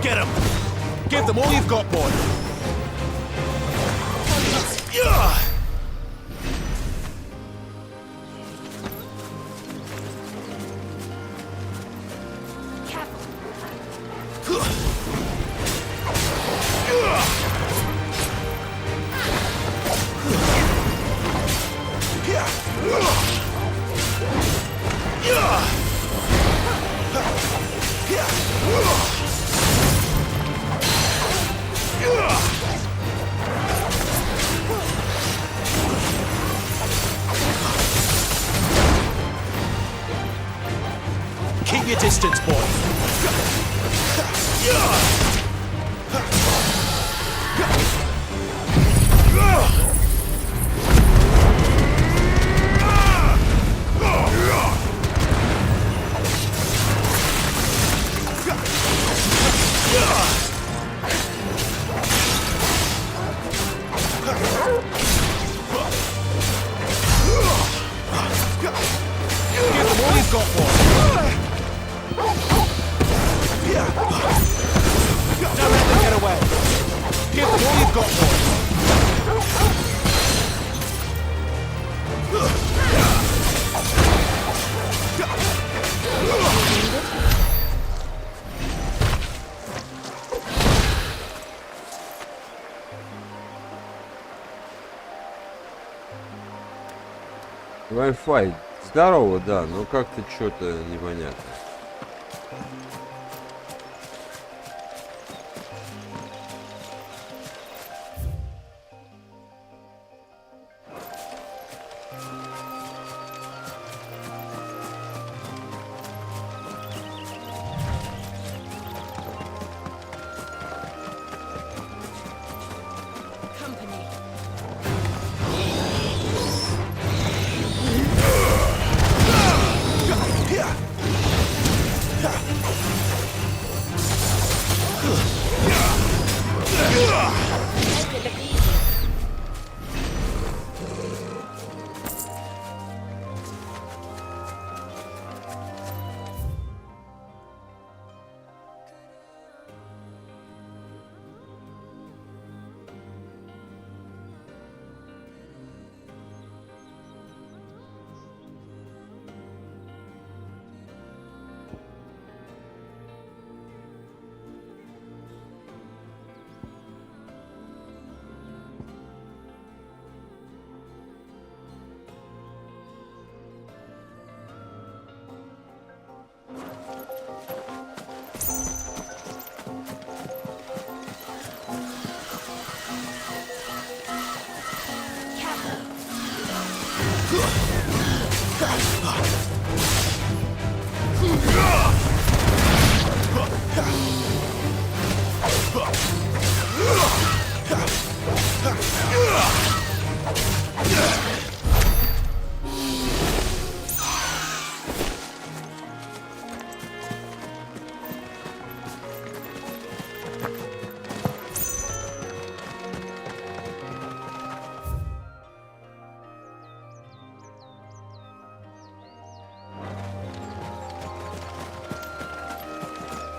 Get him! Give them all you've got, boy! Keep your distance, boy. Give them all you've got, boy. Don't let them get away. Give them all you've got, boy. Wi-Fi. Здорово, да, но как-то что-то непонятно.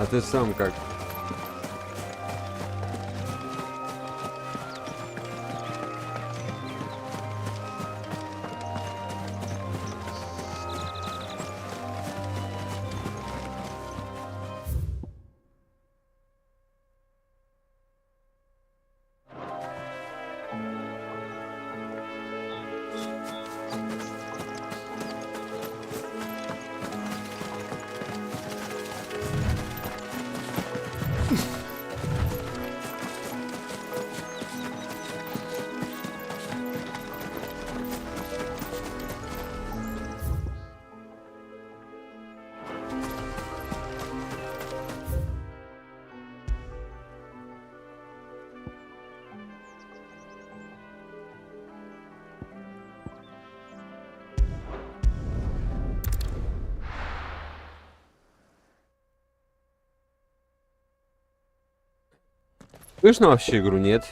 А ты сам как? Слышно вообще игру? Нет.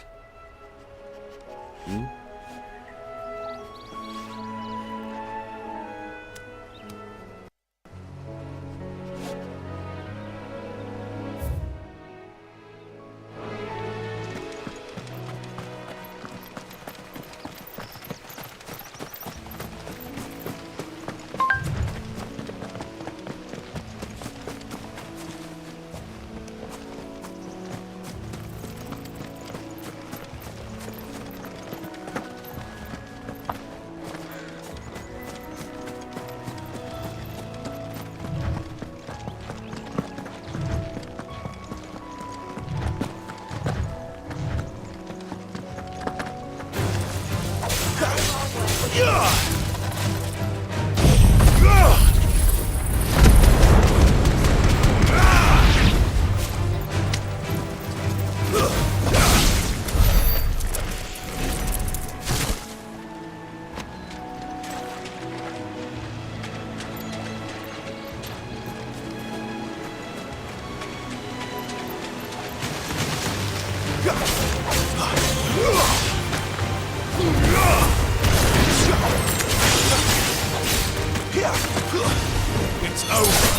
It's over.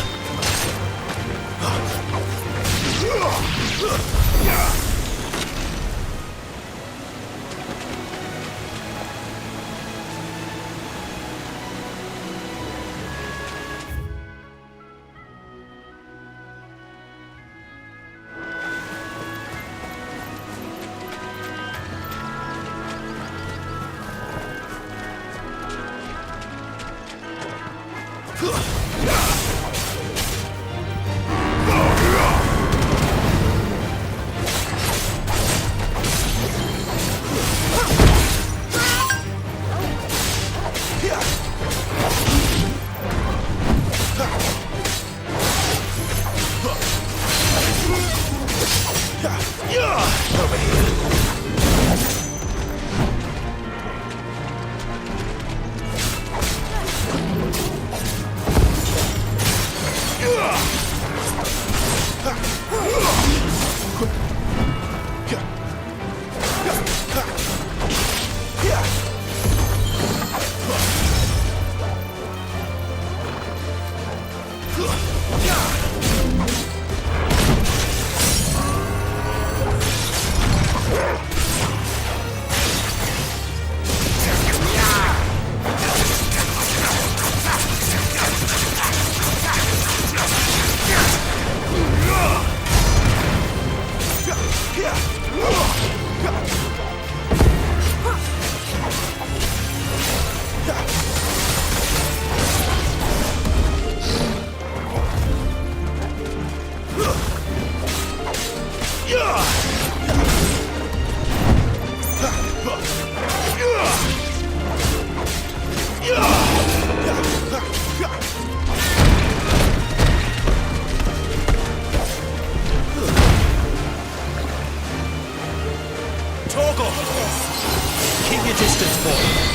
Keep your distance, boy.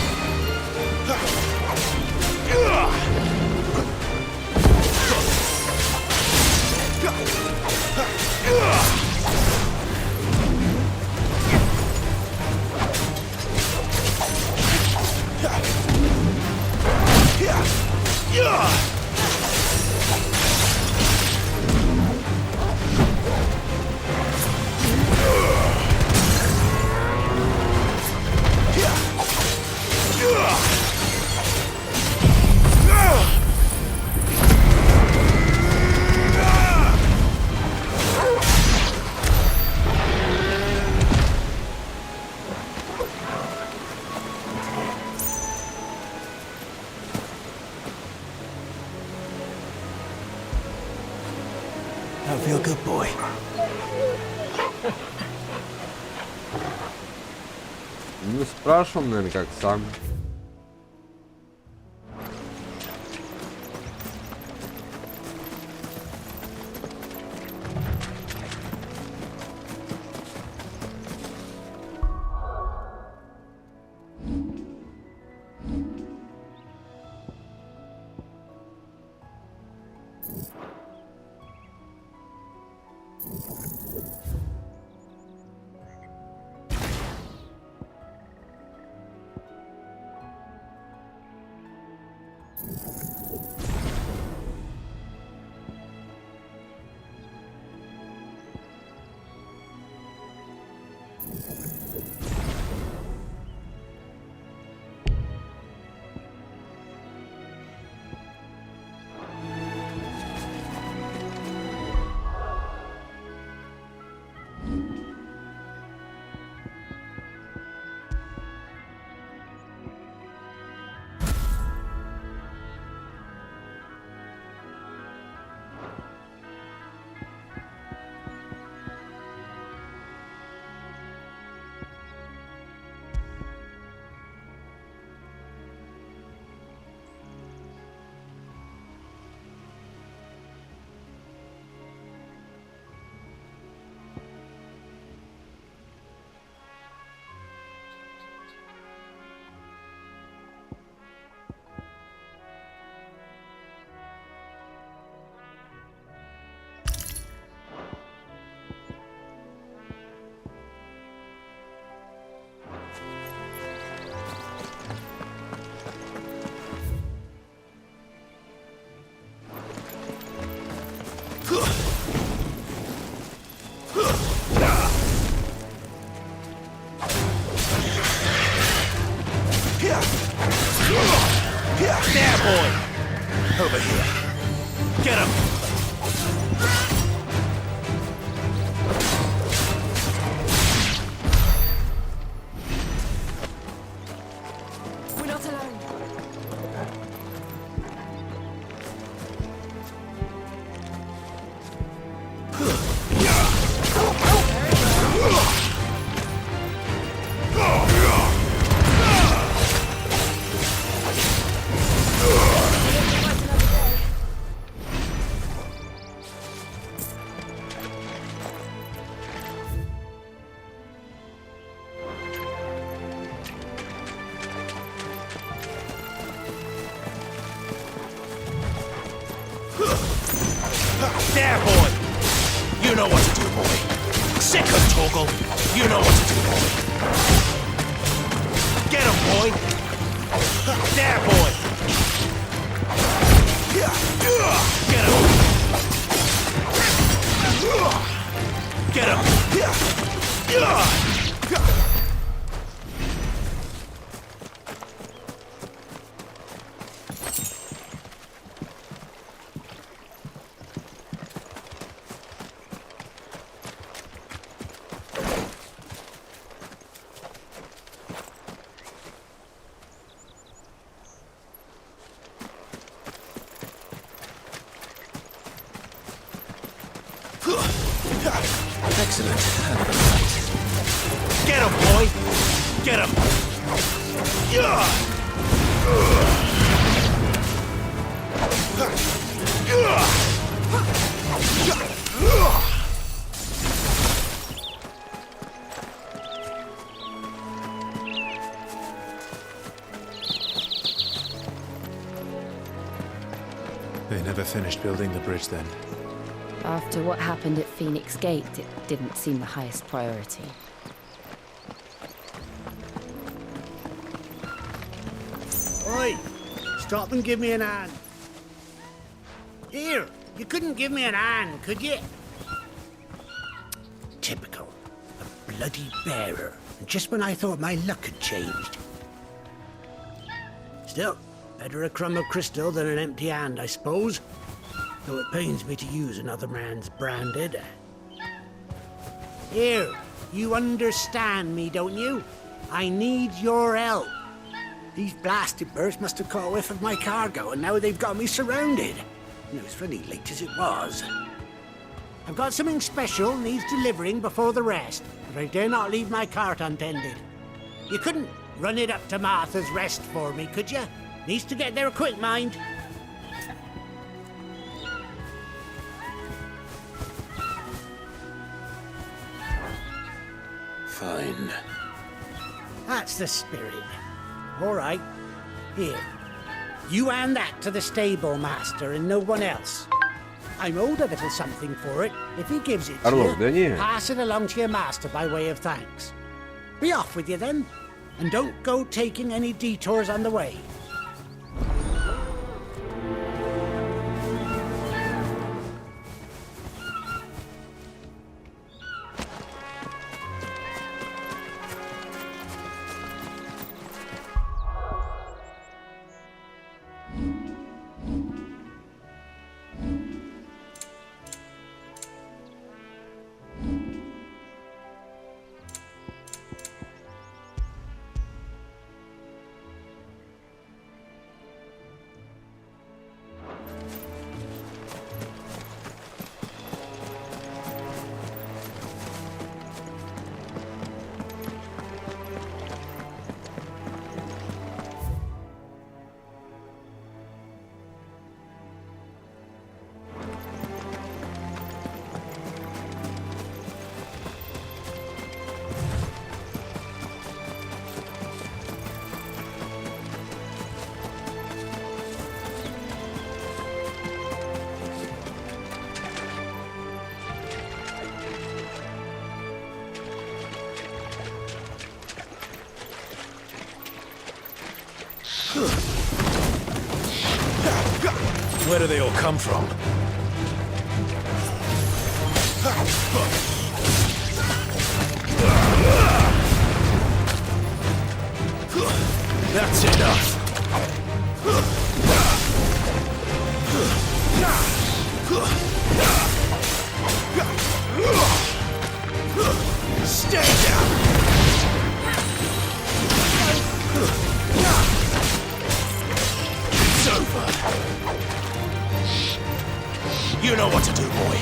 I feel good, boy. Ну, спрашиваем, наверное, как сам. There, boy! Over here. Get him! We're not alone. There, boy! You know what to do, boy. Sick of Toggle. You know what to do, boy. Get him, boy! There, boy! Get him! Get him! Excellent. Get him, boy! Get him! They never finished building the bridge then. After what happened at Phoenix Gate, it didn't seem the highest priority. Oi! Stop and give me an hand. Here, you couldn't give me an hand, could you? Typical. A bloody bearer. And just when I thought my luck had changed. Still, better a crumb of crystal than an empty hand, I suppose. Though it pains me to use another man's branded. Here, you understand me, don't you? I need your help. These blasted birds must have caught a whiff of my cargo, and now they've got me surrounded. And it was really late as it was. I've got something special needs delivering before the rest, but I dare not leave my cart untended. You couldn't run it up to Martha's Rest for me, could you? Needs to get there quick, mind. Fine. That's the spirit. All right. Here. You hand that to the stable master and no one else. I'm owed a little something for it. If he gives it to Орлов, да you, не. pass it along to your master by way of thanks. Be off with you then. And don't go taking any detours on the way. Where do they all come from? That's enough. Stay down. It's over. You know what to do, boy.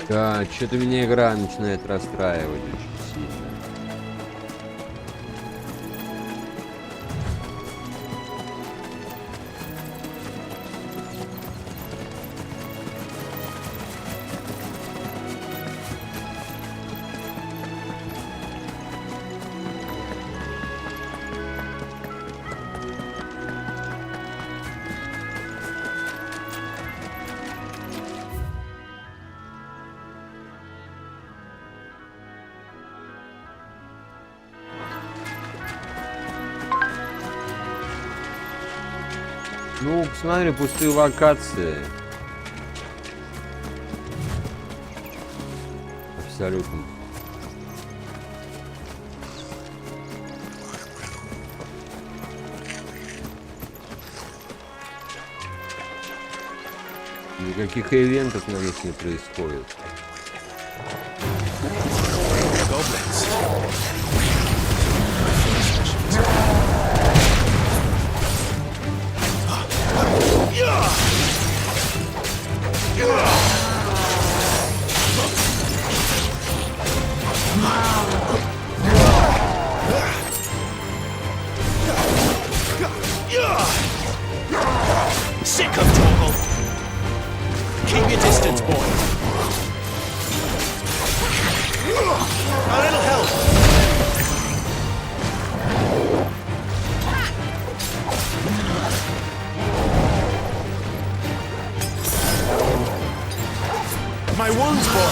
Да, что-то меня игра начинает расстраивать очень сильно. Ну, посмотри, пустые локации. Абсолютно. Никаких ивентов на них не происходит. Sick of Torgal. Keep your distance, boy. A little help. My wounds, boy.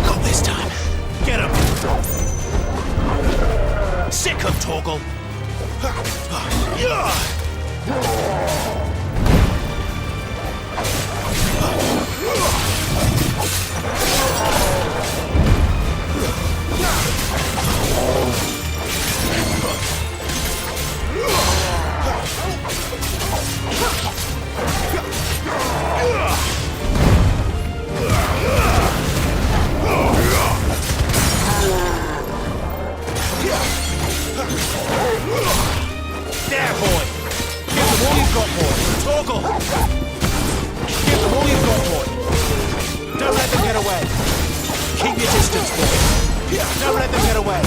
Not this time. Get him. Sick of Torgal. There, boy! Give them all you've got, boy! Torgal! Give them all you've got, boy! Don't let them get away! Keep your distance, boy! Don't let them get away!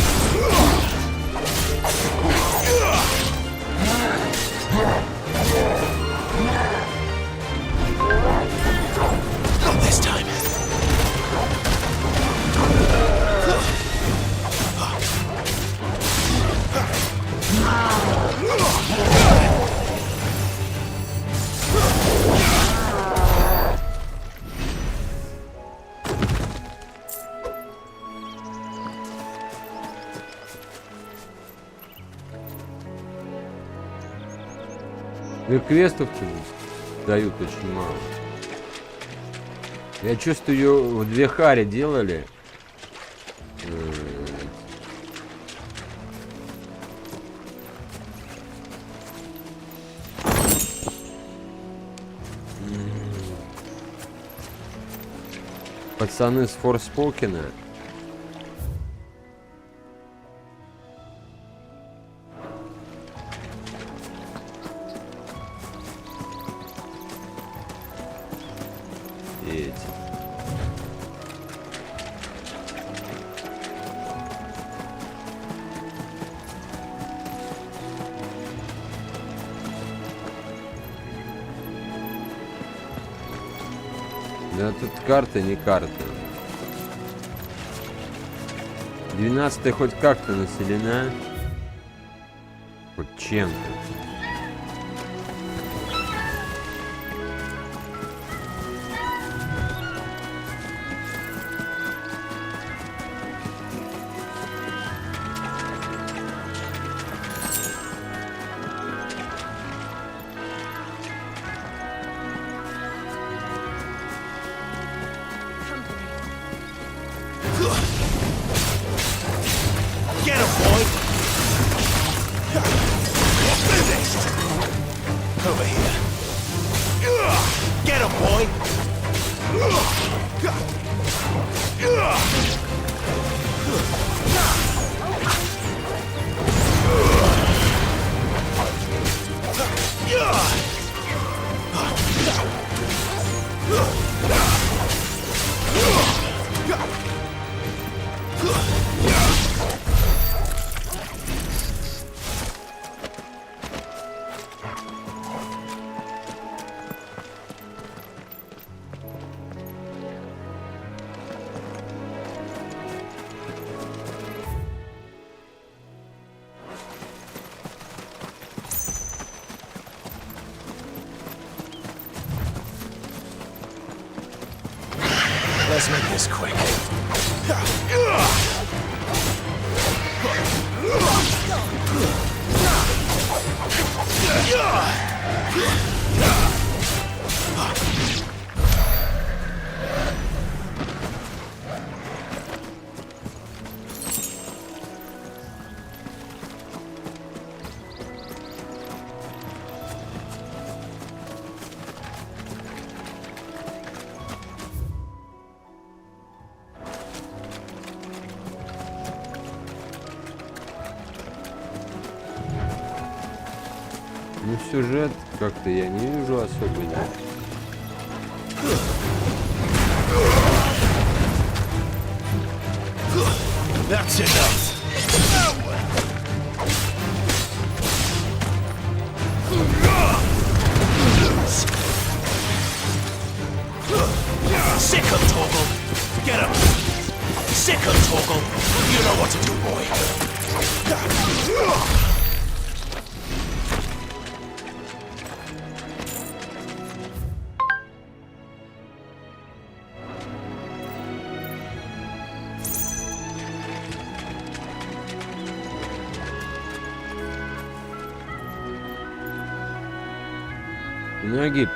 Not this time! Да и квестов-то дают очень мало. Я чувствую, ее в 2 хари делали. Пацаны с Форспокена. Эти. Да тут карта не карта. 12-я хоть как-то населена. Хоть чем-то. Get him, boy! Over here. Get him, boy! Let's make this quick. Ну, сюжет как-то я не вижу особо. Нет. That's enough. Sick of Torgal. Get him. Sick of Torgal. You know what to do, boy. Ноги.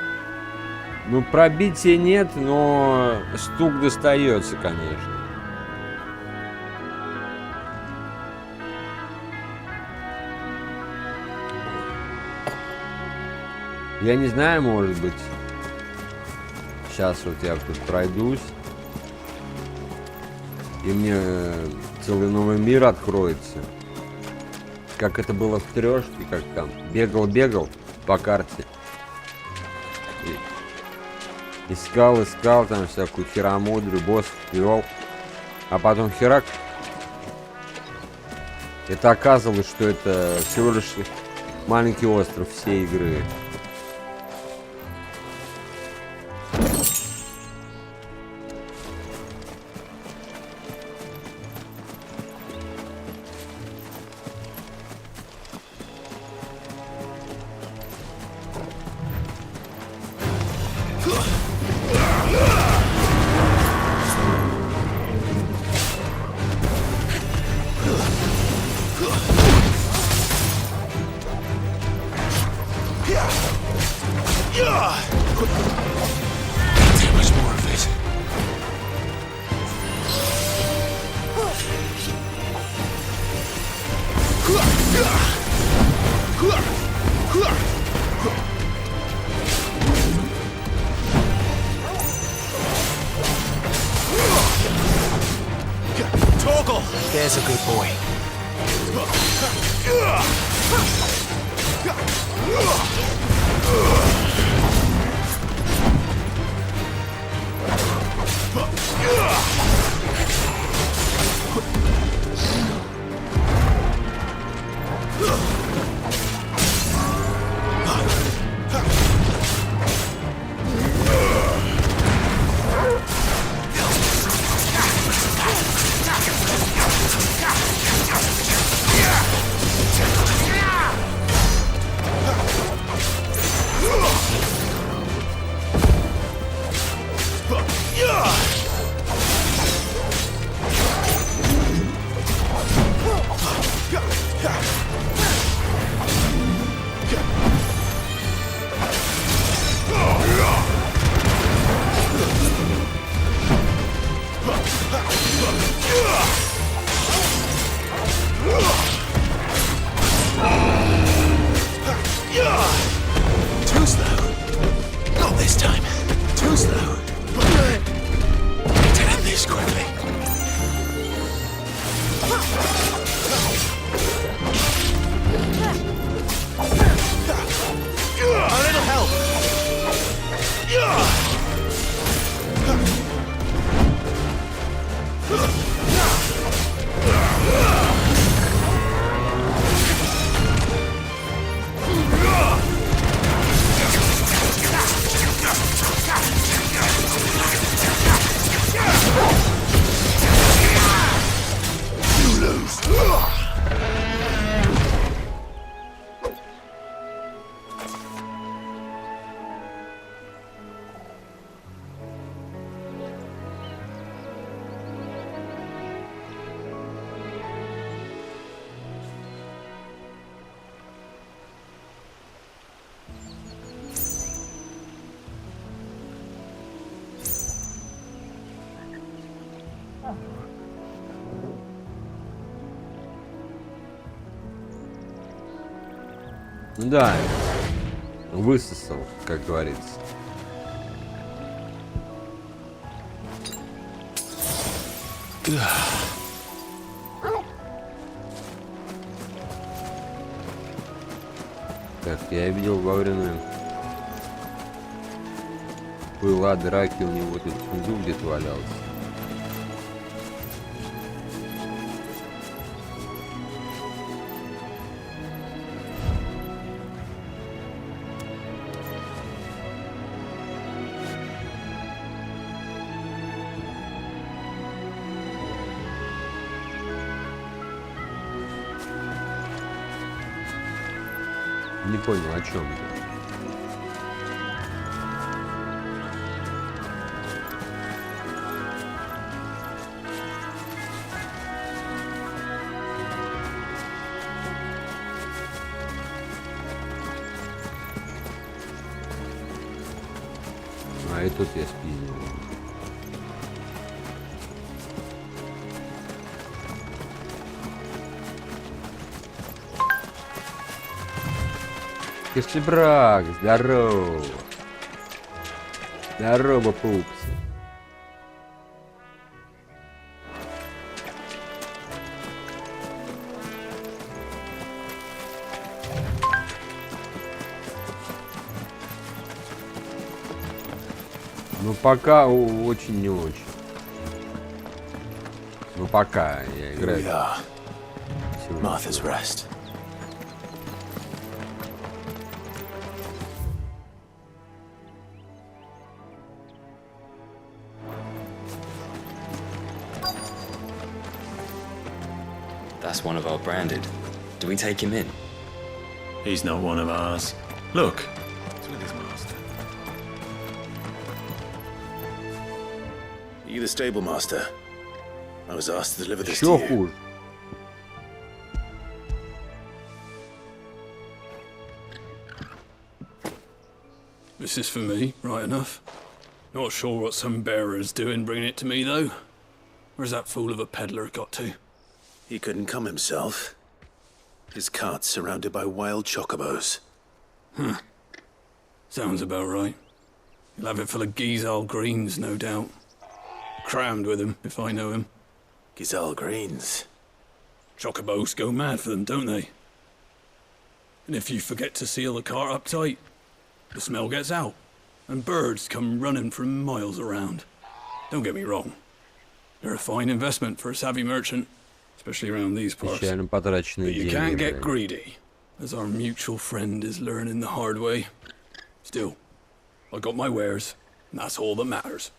Ну, пробития нет, но стук достается, конечно. Я не знаю, может быть. Сейчас вот я тут пройдусь. И мне целый новый мир откроется. Как это было в трешке, как там. Бегал по карте. Искал там всякую херамудру, боссов вел. А потом херак. Это оказывалось, что это всего лишь маленький остров всей игры. Yeah. Too much more of it. Toggle! There's a good boy. Too slow. Not this time. Too slow. Need to end this quickly. A little help. You lose. Ну да, высосал, как говорится. Так, я видел во время пыла драки у него тут сундук где-то валялся. Не понял, о чем ты. А и тут я спиздил. Кишебрак, здорово. Здорово, пупсы. Ну пока очень не очень. Ну пока я играю. Martha's Rest. That's one of our branded. Do we take him in? He's not one of ours. Look, it's with his master. Are you the stable master? I was asked to deliver this Еще to you. хуже. This is for me, right enough. Not sure what some bearer's doing bringing it to me, though. Where's that fool of a peddler got to? He couldn't come himself. His cart's surrounded by wild chocobos. Huh. Sounds about right. He'll have it full of Gizal greens, no doubt. Crammed with him, if I know him. Gizal greens. Chocobos go mad for them, don't they? And if you forget to seal the cart up tight, the smell gets out, and birds come running from miles around. Don't get me wrong. They're a fine investment for a savvy merchant, especially around these parts. Печально потраченные But you деньги, can't get блядь. greedy, as our mutual friend is learning the hard way. Still, I got my wares, and that's all that matters.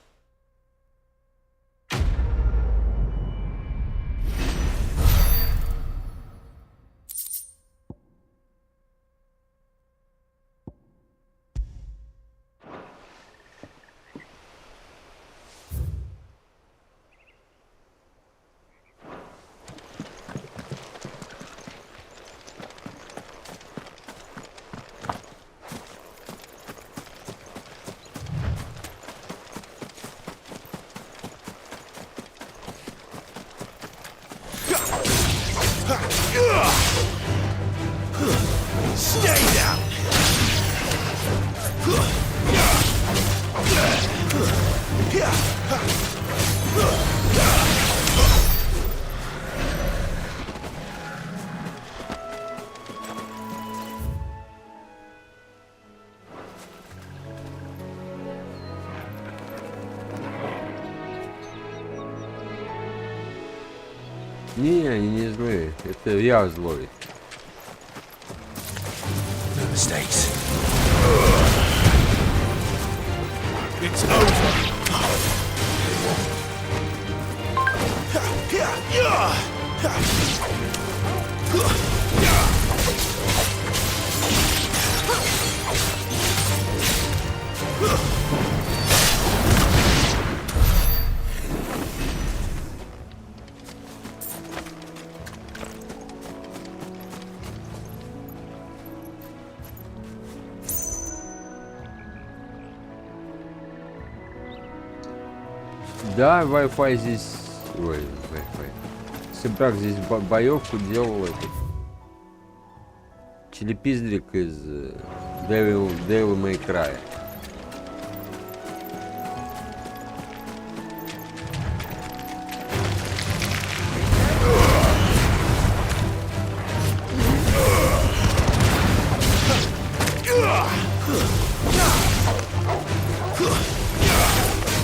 Stay down! Не, они не злые. Это я злой. No mistakes. It's over. Да, Wi-Fi здесь... Ой, Wi-Fi. Себрак здесь боевку делал этот... Челепиздрик из Devil May Cry.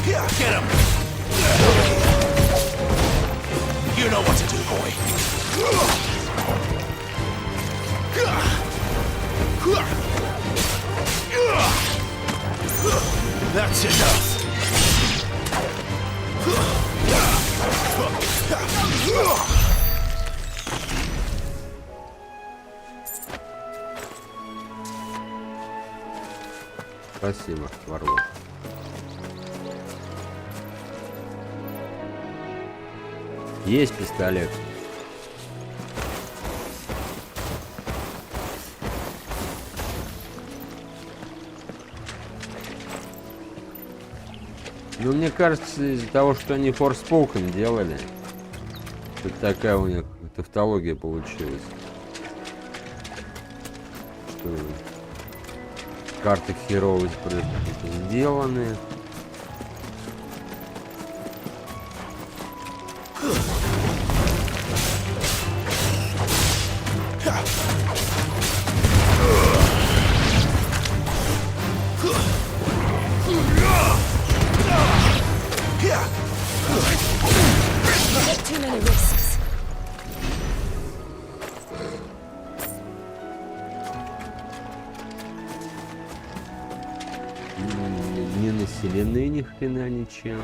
Get him! You know what to do, boy. That's enough. Спасибо, Варлок. Есть пистолет. Ну, мне кажется, из-за того, что они Forspoken делали, тут такая у них тавтология получилась. Что карты херово сделаны. Too many risks. Не населены ни хрена ничем.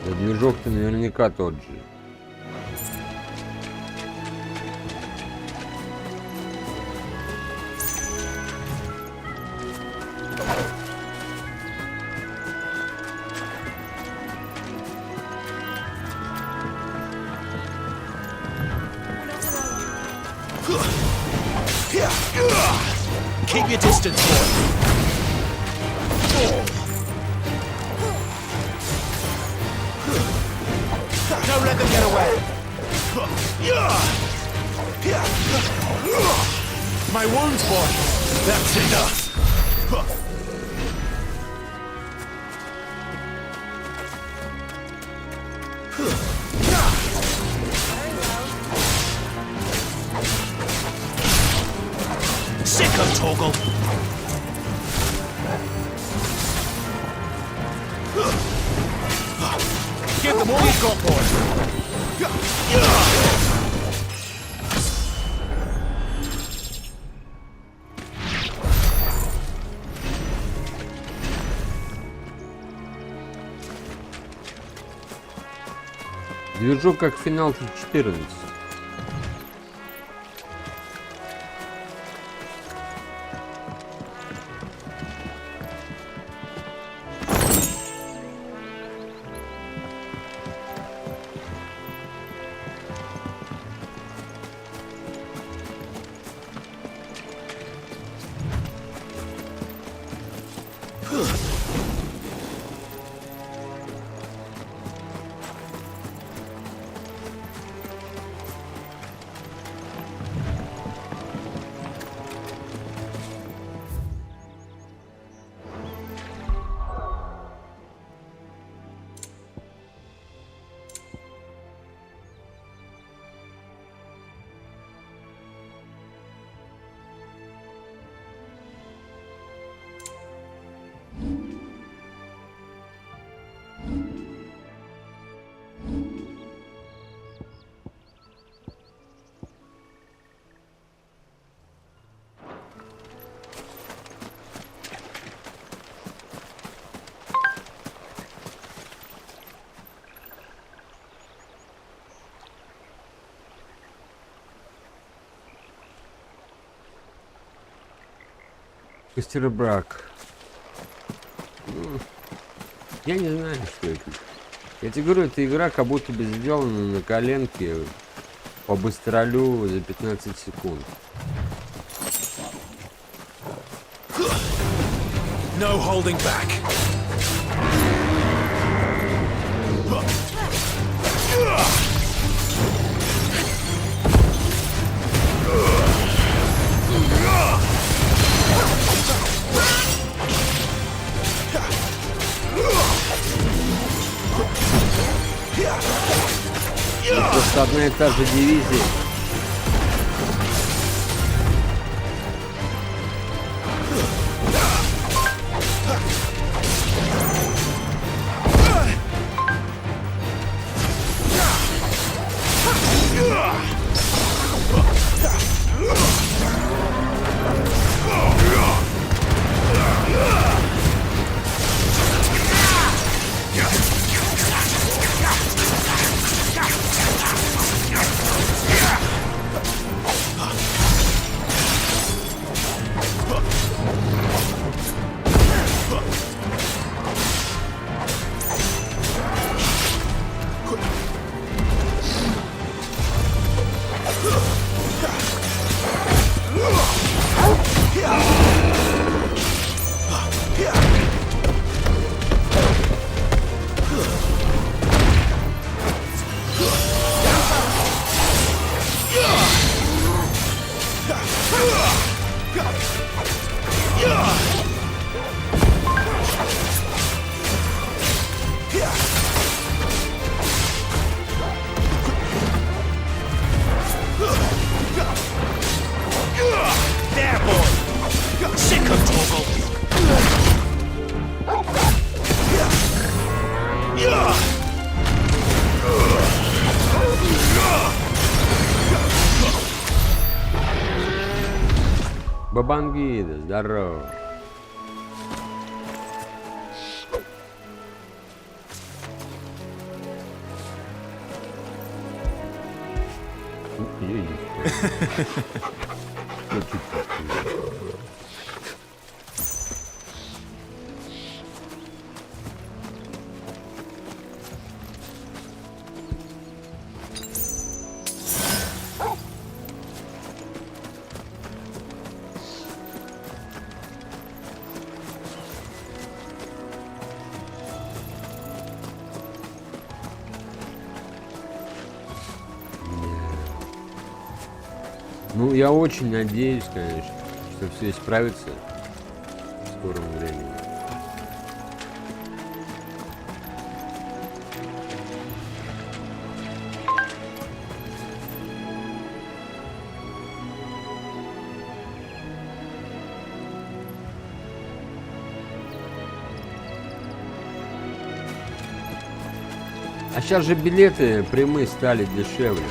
Да, движок-то наверняка тот же. Keep your distance, boy. Don't let them get away. My wounds, boy. That's enough. Sick of Torgal. Give them all you've got, boy. Движок как финал 14. Костербрак. Я не знаю, что это. Я тебе говорю, эта игра как будто бы сделана на коленке по быстролю за 15 секунд. No holding back. Просто одна и та же дивизия. There, boy. Sick of Torgal. Бабангида, здорово. Ну, я очень надеюсь, конечно, что все исправится в скором времени. А сейчас же билеты прямые стали дешевле.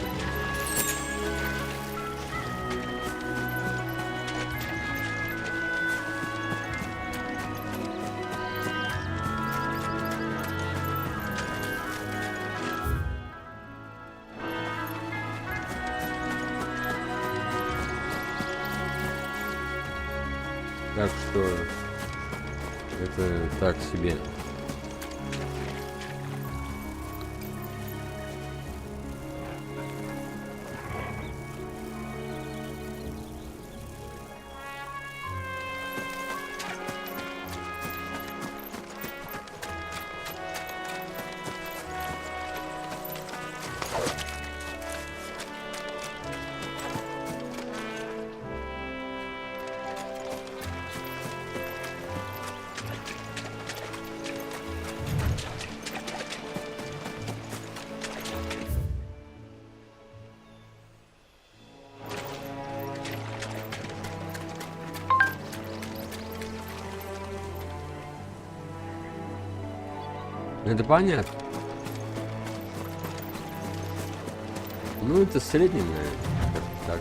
Так что это так себе. Это понятно. Ну, это средний, наверное. Так.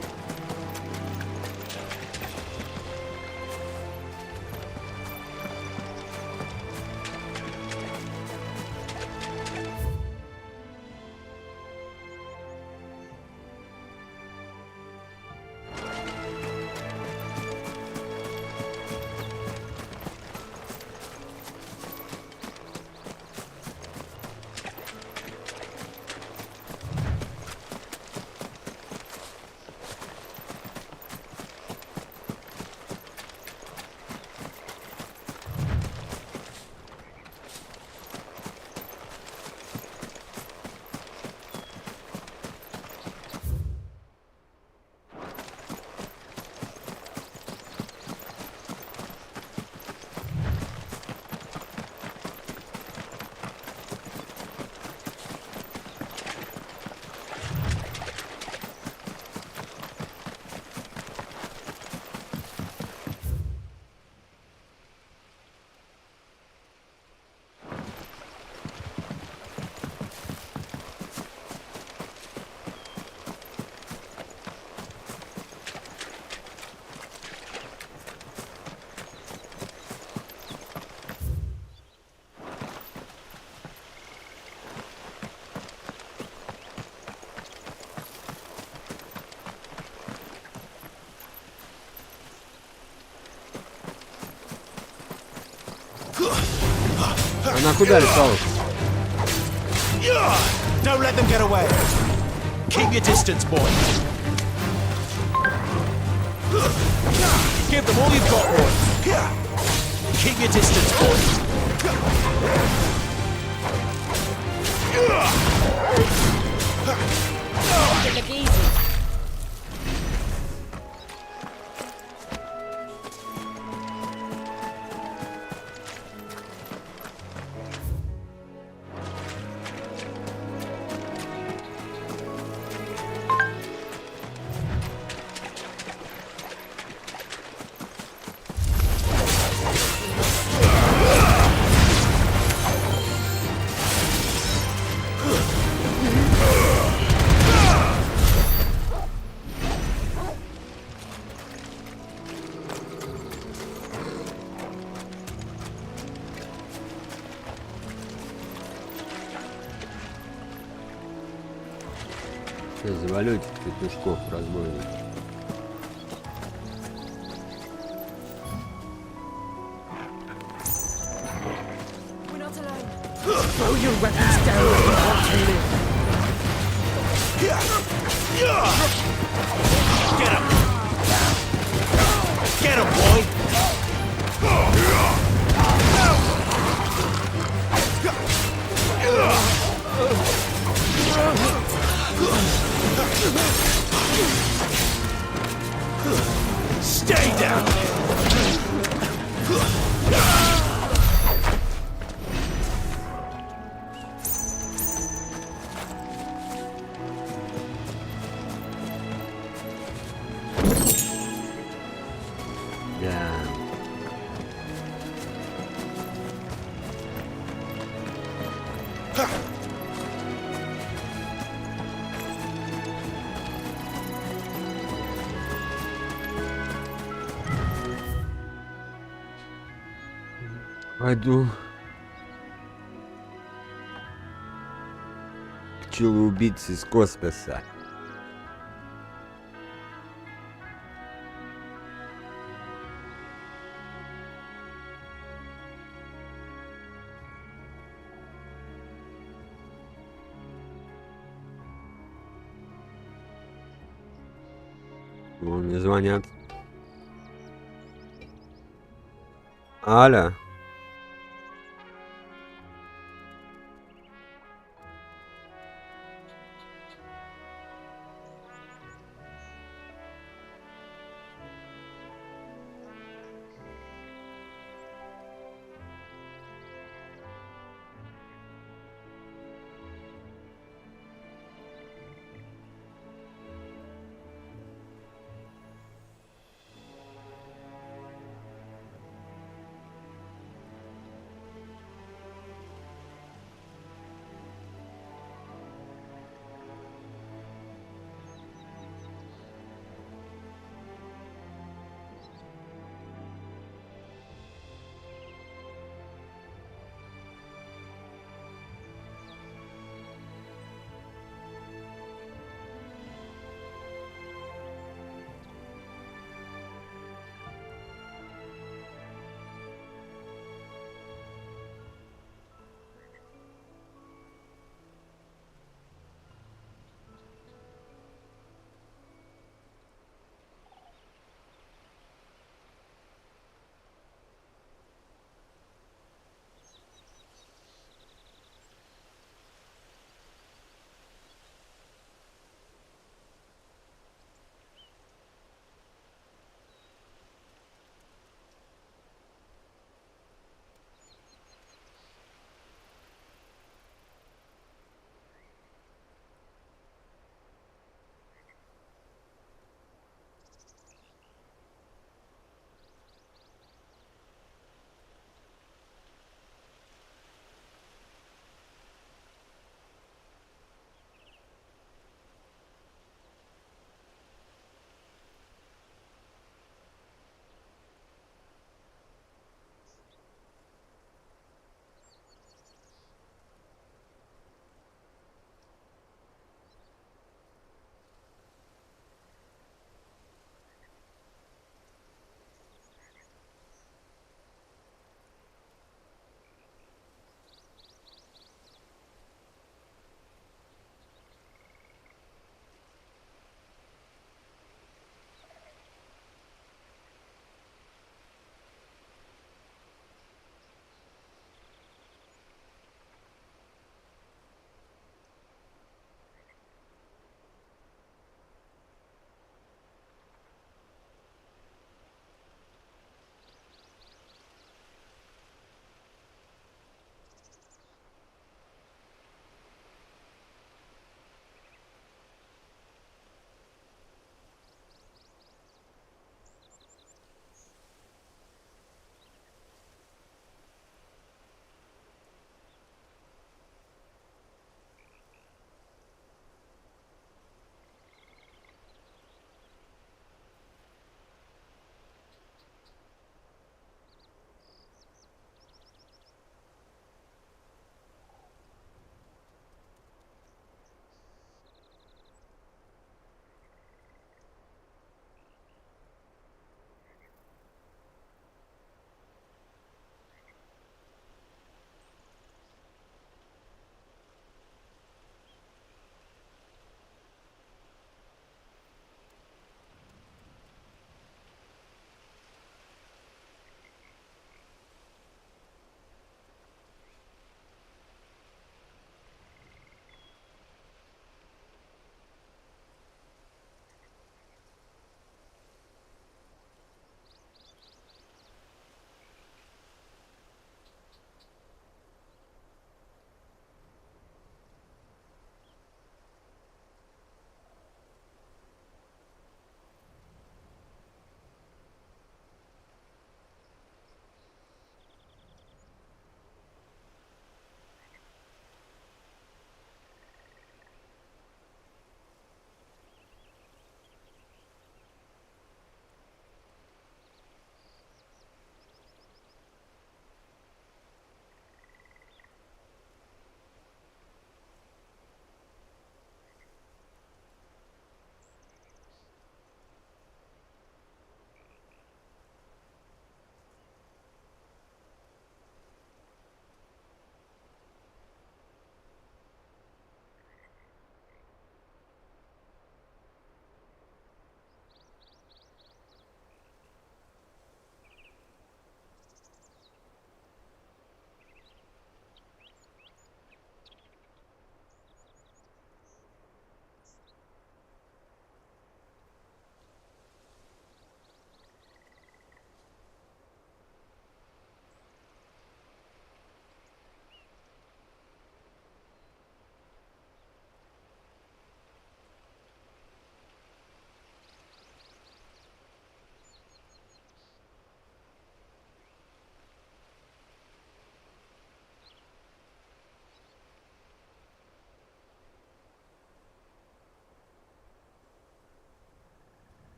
Она куда летала? Don't let them get away. Keep your distance, boy. Give them all you've got, boy. Keep your distance, boy. Make it look easy. Сейчас завалю этих петушков, разбойников. We're not alone. Throw your weapons down if you want to live. Get him! Get him, boy! Пойду. Пчелы-убийцы из космоса. Мне звонят. Аля.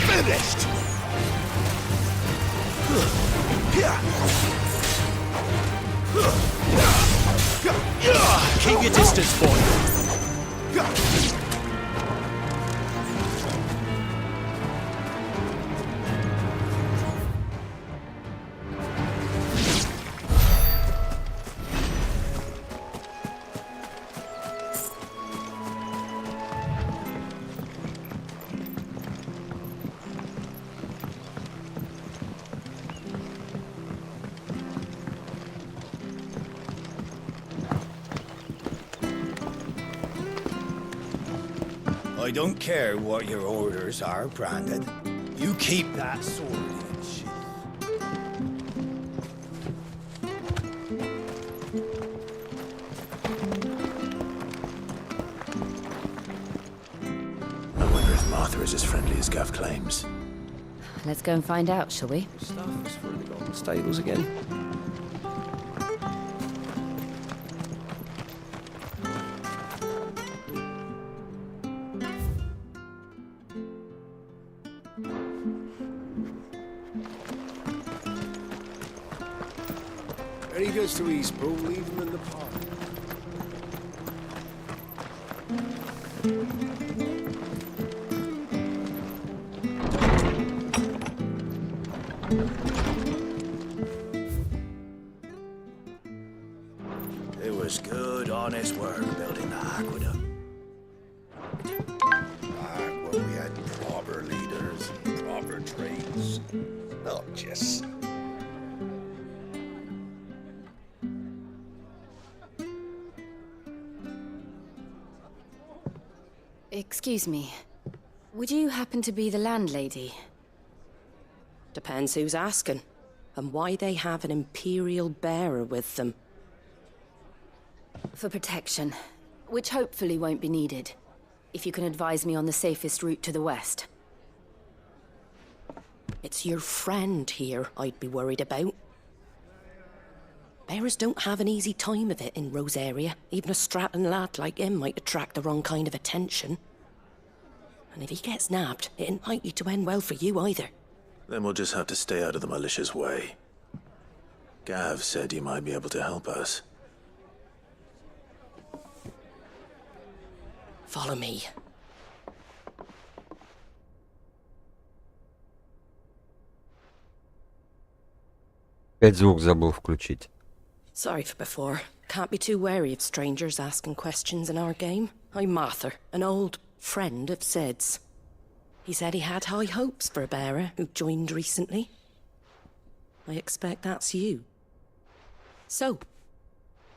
Finished! Keep your distance, boy. I don't care what your orders are, Brandon. You keep that sword in its sheath. I wonder if Martha is as friendly as Gav claims. Let's go and find out, shall we? Stuff is for the golden stables again. There he goes to Eastpool, leave him in the park. It was good, honest work building the aqueduct. Back when we had proper leaders and proper trades. Not just... Excuse me. Would you happen to be the landlady? Depends who's asking, and why they have an Imperial bearer with them. For protection, which hopefully won't be needed. If you can advise me on the safest route to the west. It's your friend here I'd be worried about. Bearers don't have an easy time of it in Rosaria. Even a Stratton lad like him might attract the wrong kind of attention. And if he gets nabbed, it ain't likely to end well for you either. Then we'll just have to stay out of the malicious way. Gav said he might be able to help us. Follow me. Опять звук забыл включить. Sorry for before. Can't be too wary of strangers asking questions in our game. I'm Martha, an old friend of Sid's. He said he had high hopes for a bearer who joined recently. I expect that's you. So,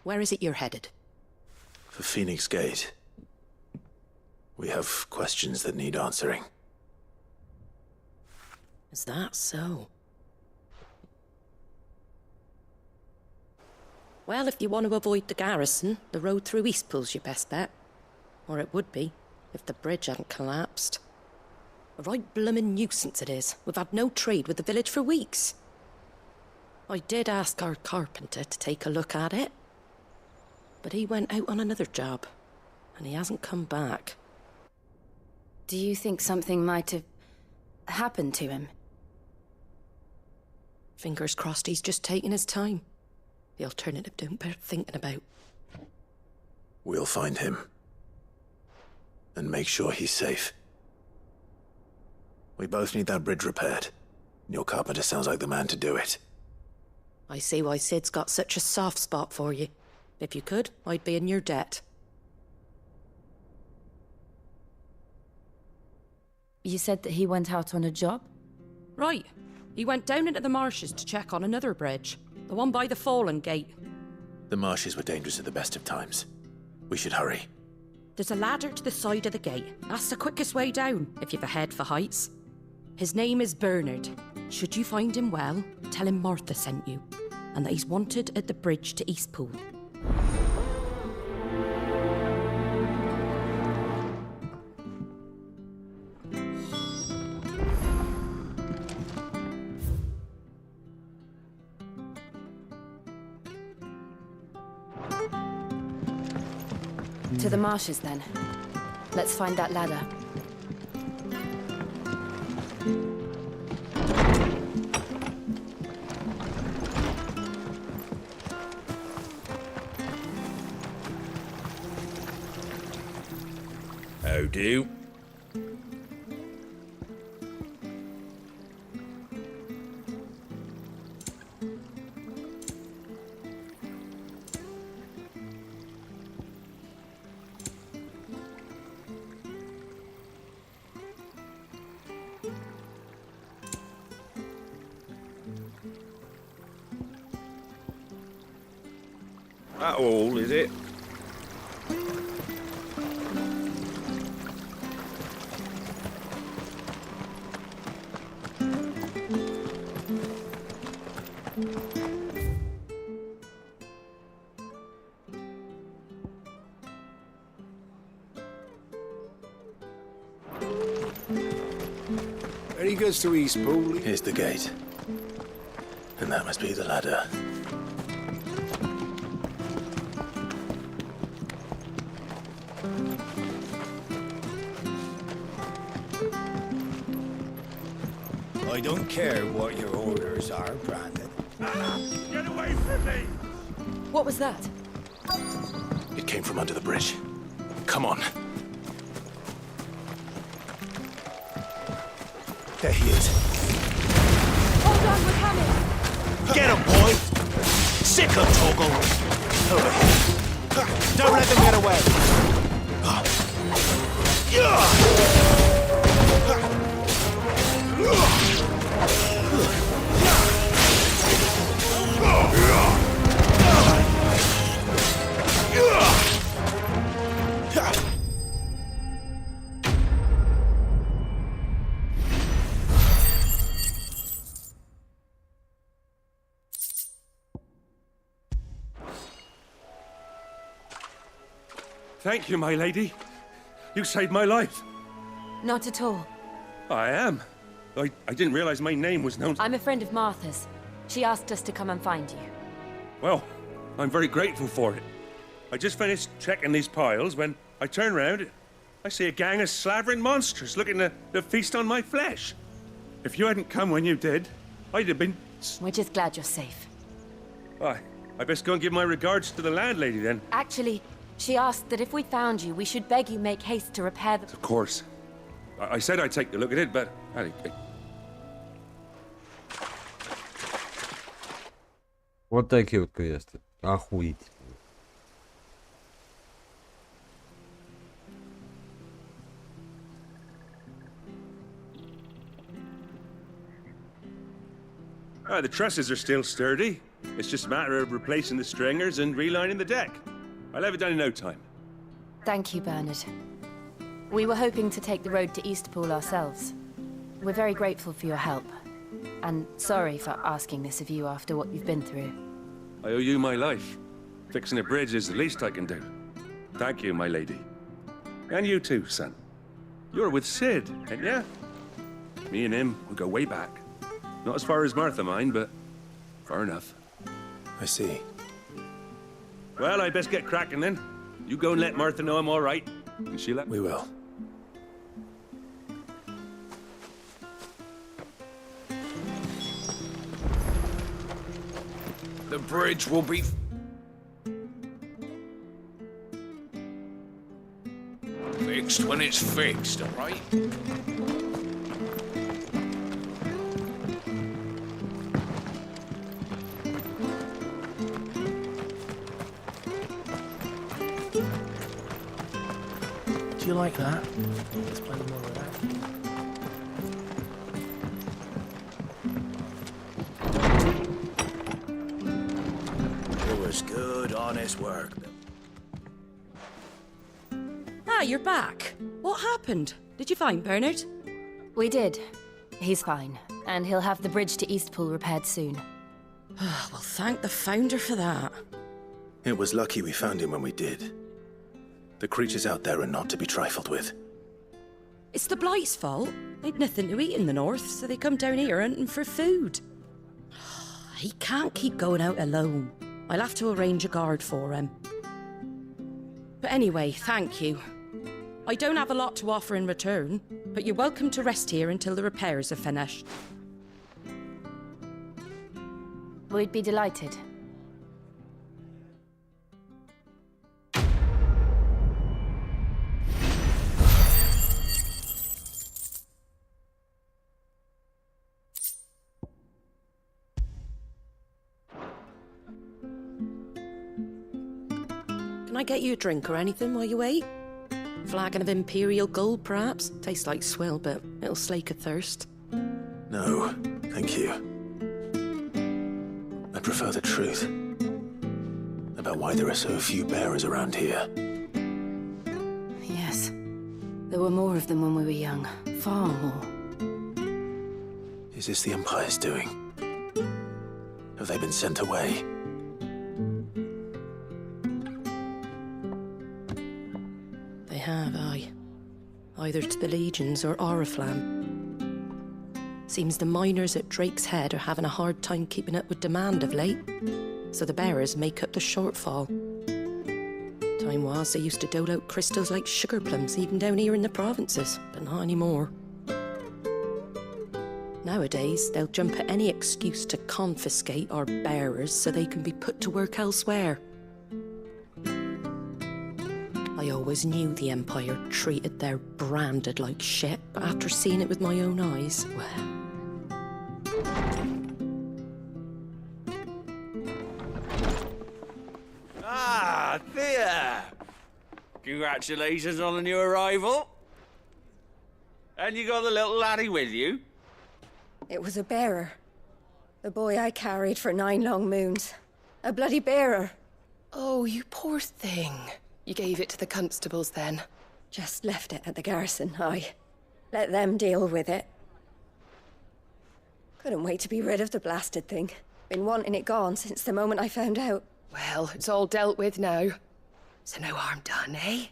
where is it you're headed? For Phoenix Gate. We have questions that need answering. Is that so? Well, if you want to avoid the garrison, the road through Eastpool's your best bet. Or it would be, if the bridge hadn't collapsed. A right bloomin' nuisance it is. We've had no trade with the village for weeks. I did ask our carpenter to take a look at it. But he went out on another job, and he hasn't come back. Do you think something might have happened to him? Fingers crossed he's just taking his time. The alternative don't bear thinking about. We'll find him. And make sure he's safe. We both need that bridge repaired. Your carpenter sounds like the man to do it. I see why Sid's got such a soft spot for you. If you could, I'd be in your debt. You said that he went out on a job? Right. He went down into the marshes to check on another bridge. The one by the Fallen Gate. The marshes were dangerous at the best of times. We should hurry. There's a ladder to the side of the gate. That's the quickest way down, if you've a head for heights. His name is Bernard. Should you find him well, tell him Martha sent you, and that he's wanted at the bridge to Eastpool. To the marshes, then. Let's find that ladder. How do? That all, is it? There he goes to Eastpool. Here's the gate. And that must be the ladder. I don't care what your orders are, Brandon. Get away from me! What was that? It came from under the bridge. Come on. There he is. Hold on, we're coming! Get him, boy! Sick of Toggle! Over here. Don't let them get away! Thank you, my lady. You saved my life. Not at all. I am. I didn't realize my name was known. I'm a friend of Martha's. She asked us to come and find you. Well, I'm very grateful for it. I just finished checking these piles when I turn round. I see a gang of slavering monsters looking to feast on my flesh. If you hadn't come when you did, I'd have been... We're just glad you're safe. I best go and give my regards to the landlady then. Actually, she asked that if we found you, we should beg you make haste to repair the... Of course. I said I'd take a look at it, but... Вот такие вот квесты. Охуеть. The trusses are still sturdy. It's just a matter of replacing the stringers and relining the deck. I'll have it done in no time. Thank you, Bernard. We were hoping to take the road to Eastpool ourselves. We're very grateful for your help. And sorry for asking this of you after what you've been through. I owe you my life. Fixing a bridge is the least I can do. Thank you, my lady. And you too, son. You're with Sid, ain't ya? Me and him, we go way back. Not as far as Martha, mind, but far enough. I see. Well, I best get cracking then. You go and let Martha know I'm all right. And she'll let... We will. The bridge will be... fixed when it's fixed, all right? you like that. There's plenty more of that. It was good, honest work. Ah, you're back. What happened? Did you find Bernard? We did. He's fine, and he'll have the bridge to Eastpool repaired soon. Well, thank the founder for that. It was lucky we found him when we did. The creatures out there are not to be trifled with. It's the Blight's fault. They'd nothing to eat in the north, so they come down here hunting for food. He can't keep going out alone. I'll have to arrange a guard for him. But anyway, thank you. I don't have a lot to offer in return, but you're welcome to rest here until the repairs are finished. We'd be delighted. Can I get you a drink or anything while you wait? Flagon of Imperial Gold, perhaps? Tastes like swill, but it'll slake a thirst. No, thank you. I prefer the truth about why there are so few bearers around here. Yes. There were more of them when we were young. Far more. Is this the Empire's doing? Have they been sent away? They have, aye. Either to the Legions or Oriflamme. Seems the miners at Drake's Head are having a hard time keeping up with demand of late, so the bearers make up the shortfall. Time was they used to dole out crystals like sugar plums even down here in the provinces, but not anymore. Nowadays, they'll jump at any excuse to confiscate our bearers so they can be put to work elsewhere. I always knew the Empire treated their branded like shit, but after seeing it with my own eyes, well... Ah, Thea! Congratulations on the new arrival. And you got the little laddie with you? It was a bearer. The boy I carried for 9 long moons. A bloody bearer. Oh, you poor thing. You gave it to the constables then? Just left it at the garrison, aye. Let them deal with it. Couldn't wait to be rid of the blasted thing. Been wanting it gone since the moment I found out. Well, it's all dealt with now. So no harm done, eh?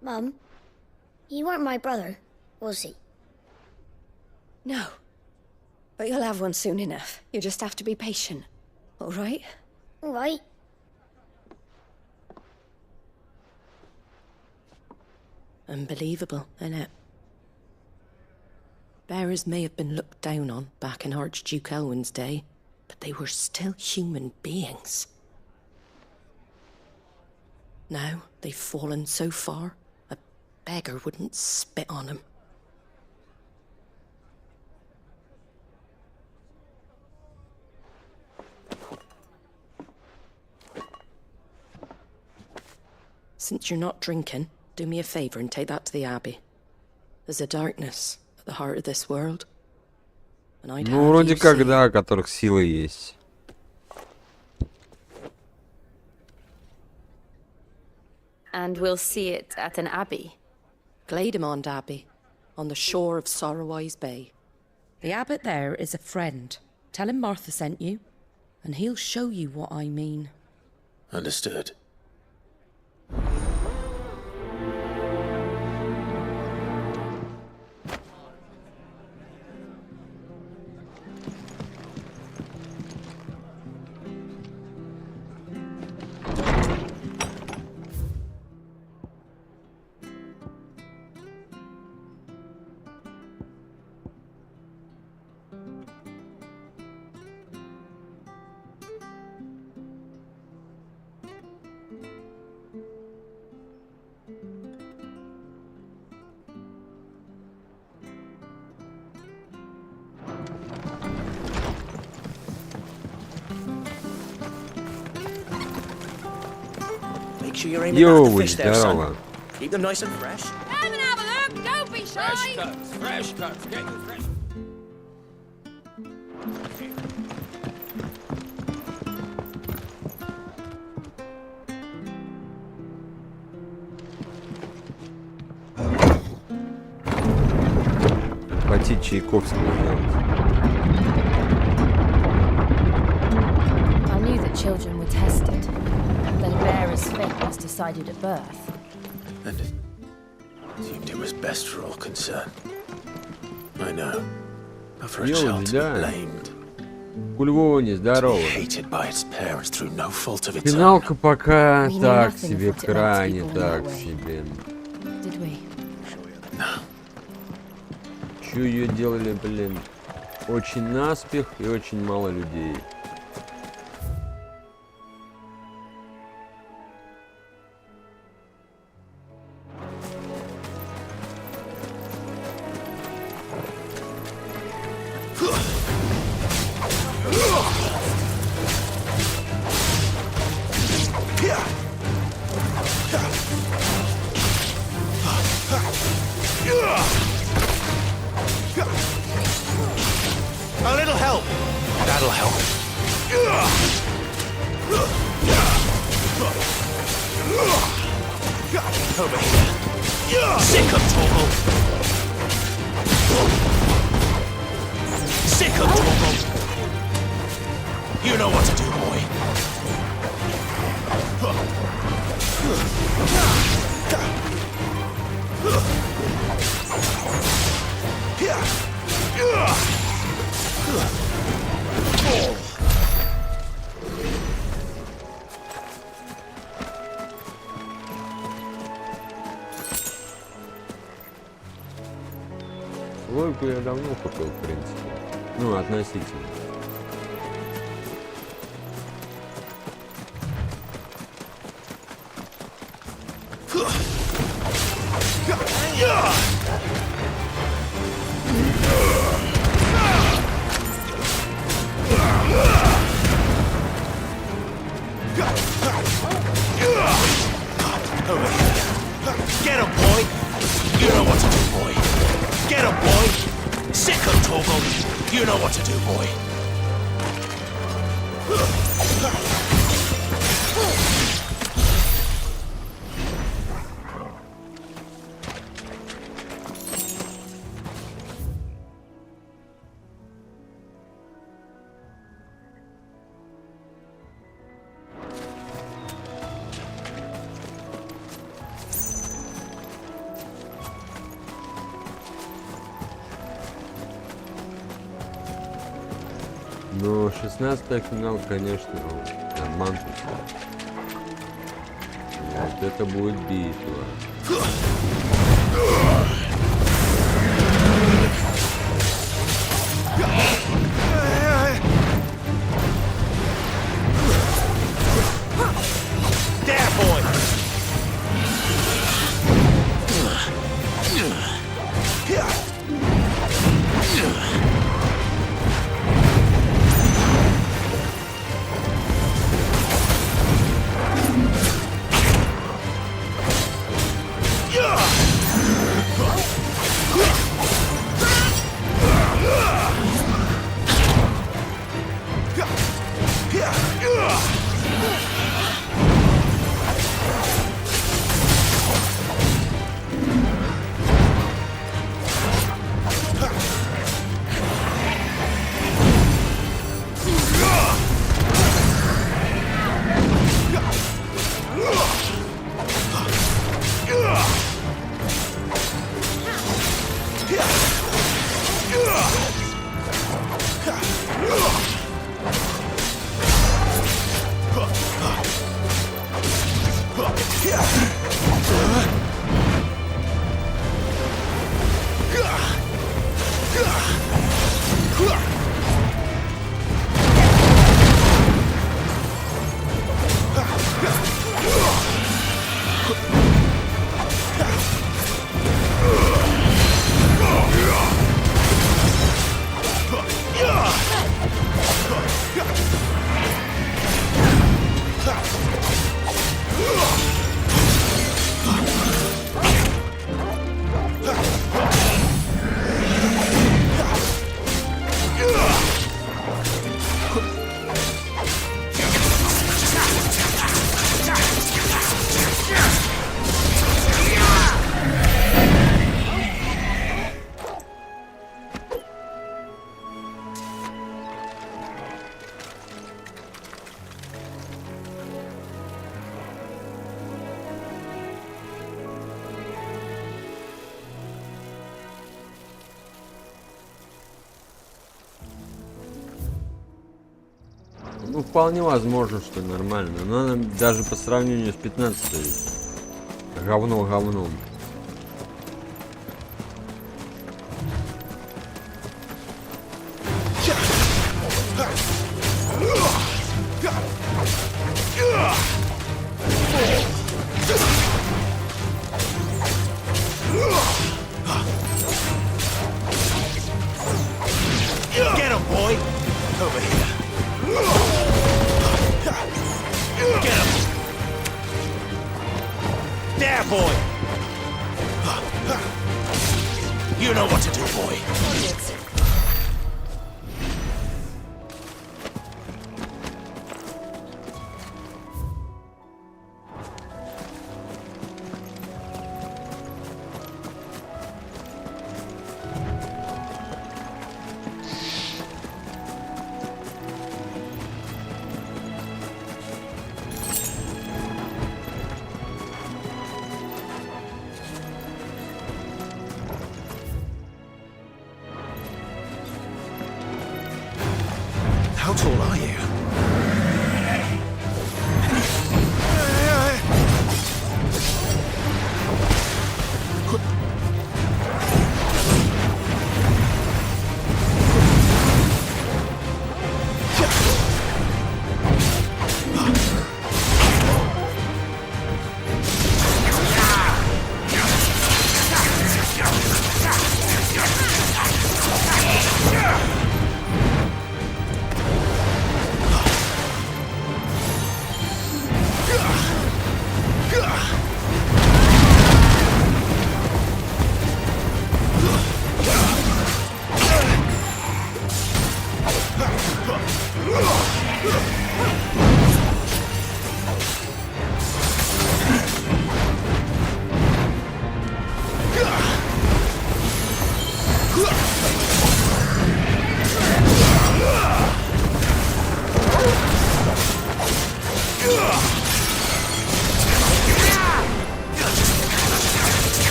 Mum, you weren't my brother, was he? No. But you'll have one soon enough. You just have to be patient. All right? All right. Unbelievable, innit? Bearers may have been looked down on back in Archduke Elwin's day, but they were still human beings. Now they've fallen so far, a beggar wouldn't spit on them. Since you're not drinking, do me a favour and take that to the Abbey. There's a darkness at the heart of this world. And I'd Ну, вроде как, да, у которых силы есть. And we'll see it at an abbey. Glademond Abbey, on the shore of Sorrowise Bay. The abbot there is a friend. Tell him Martha sent you, and he'll show you what I mean. Understood. Make sure you're aiming back the fish there, son. Keep them nice and fresh. Come and have a look. Don't be shy. Fresh cuts, fresh cuts. Get them fresh. Пойти Чайковского сделать. I knew that children were tested, that a bearer's fate was decided at birth. And it seemed it was best for all concerned. I know. But for a child to be blamed. У Львова нездорово. Hated by its parents through no fault of its own. Финалка пока так себе, крайне так себе. Did we? Чё ее делали, блин? Очень наспех и очень мало людей. A little help. That'll help. Over here. Sick of Torgal. Sick of Torgal. You know what to do, boy. Лойку я давно купил, в принципе. Ну, относительно. Over here. Get him, boy. You know what to do, boy. Get him, boy. Sick of Torgal. You know what to do, boy. Но 16-й финал, конечно, обман. Вот это будет битва. There, boy. Ну, вполне возможно, что нормально. Но она даже по сравнению с 15-й говно говном. Get him, boy! Over here. Get him! There, boy! You know what to do, boy. How tall are you?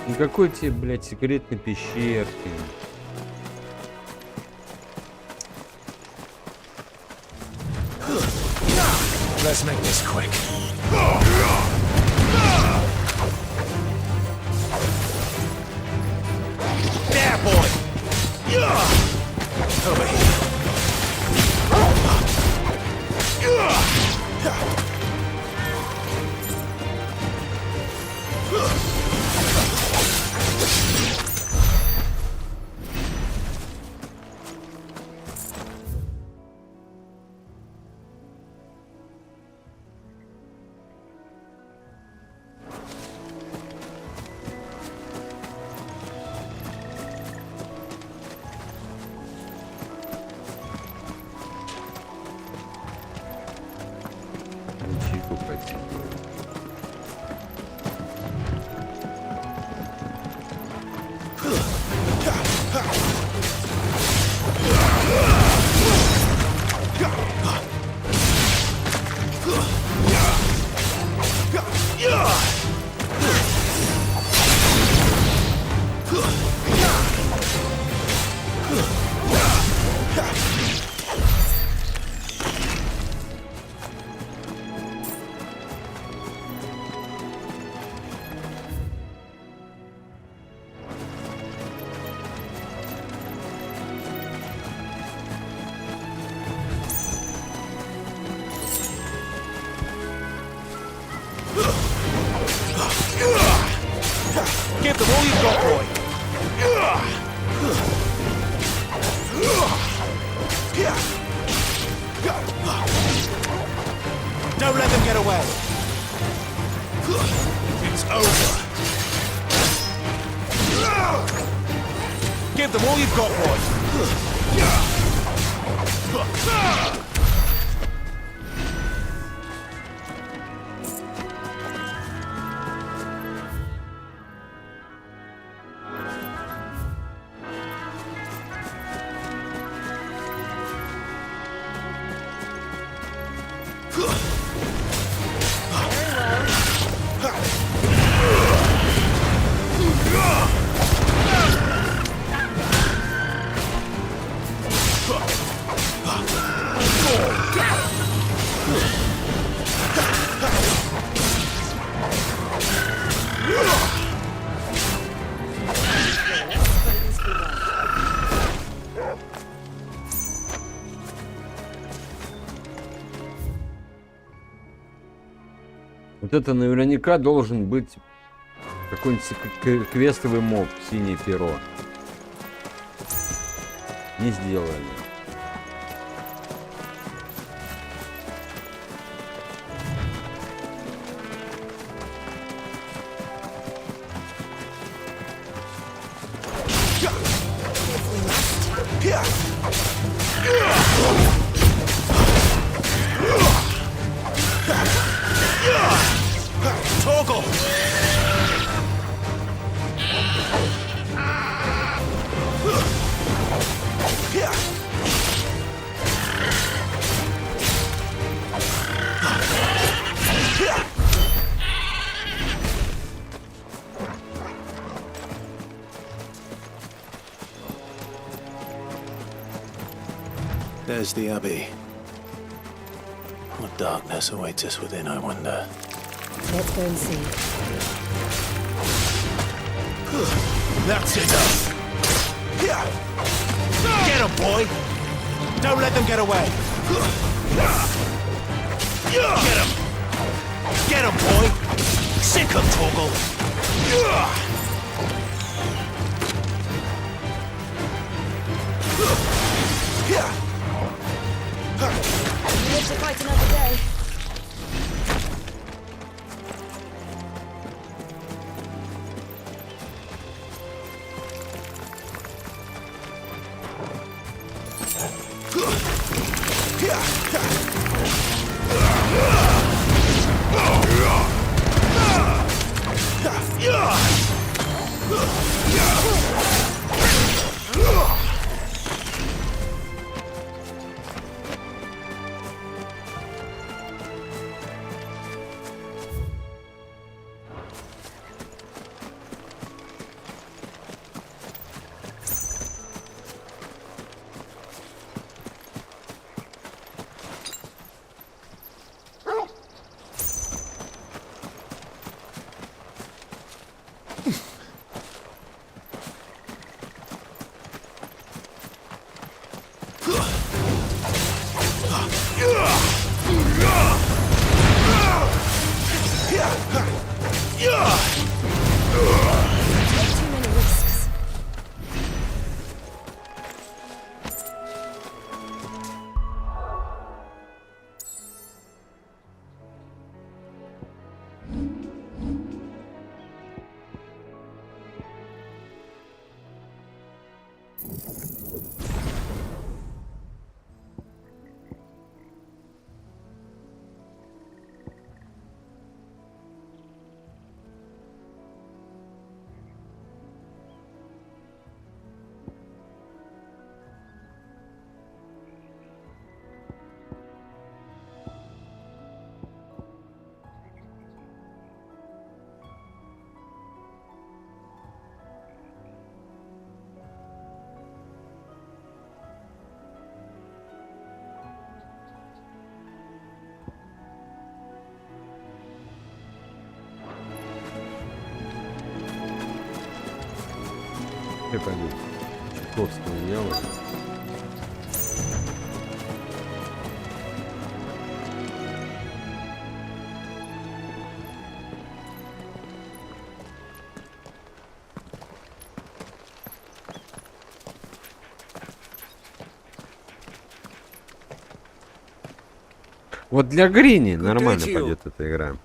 Никакой тебе, блядь, секретной пещерки. Let's make this quick. There, boy! Over here. It's over. Give them all you've got, boy. Вот это наверняка должен быть какой-нибудь квестовый моб, синее перо. Не сделали. Toggle! There's the Abbey. What darkness awaits us within, I wonder. Let's go and see. That's enough. Get him, boy! Don't let them get away! Get him! Get him, boy! Sick him, Toggle! We live to fight another day. Как они Чайковского делают. Вот для Грини нормально пойдет эта игра.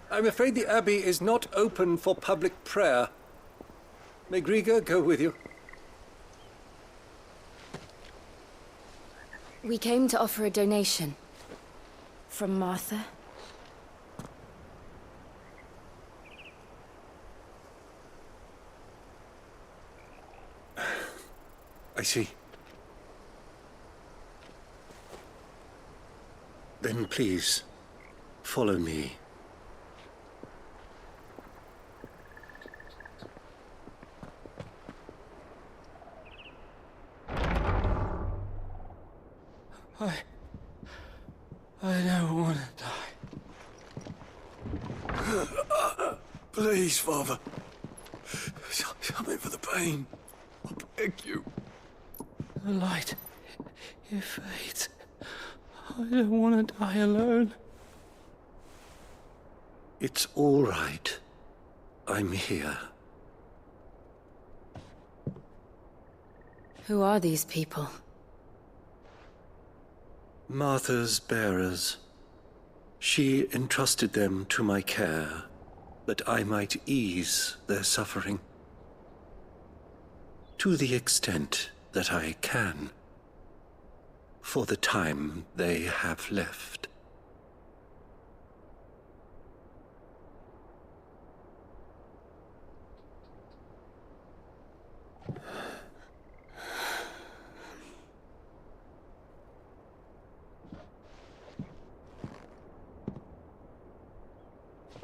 I'm afraid the Abbey is not open for public prayer. May Griga go with you? We came to offer a donation. From Martha. I see. Then please, follow me. I don't want to die. Please, Father. Show me for the pain. I beg you. The light, it fades. I don't want to die alone. It's all right. I'm here. Who are these people? Martha's bearers. She entrusted them to my care, that I might ease their suffering. To the extent that I can, for the time they have left.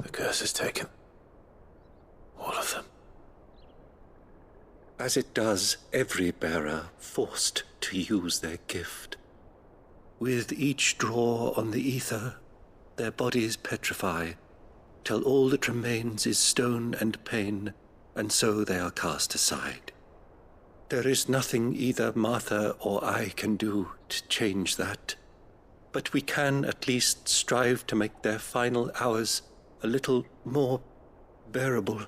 The curse is taken. All of them. As it does every bearer forced to use their gift. With each draw on the ether, their bodies petrify, till all that remains is stone and pain, and so they are cast aside. There is nothing either Martha or I can do to change that, but we can at least strive to make their final hours a little more bearable.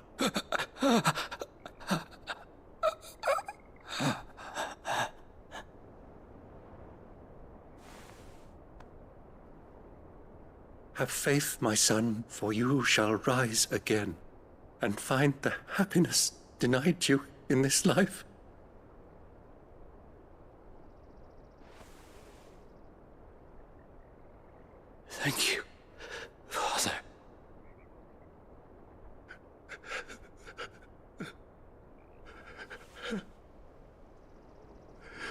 Have faith, my son, for you shall rise again, and find the happiness denied you in this life. Thank you, Father.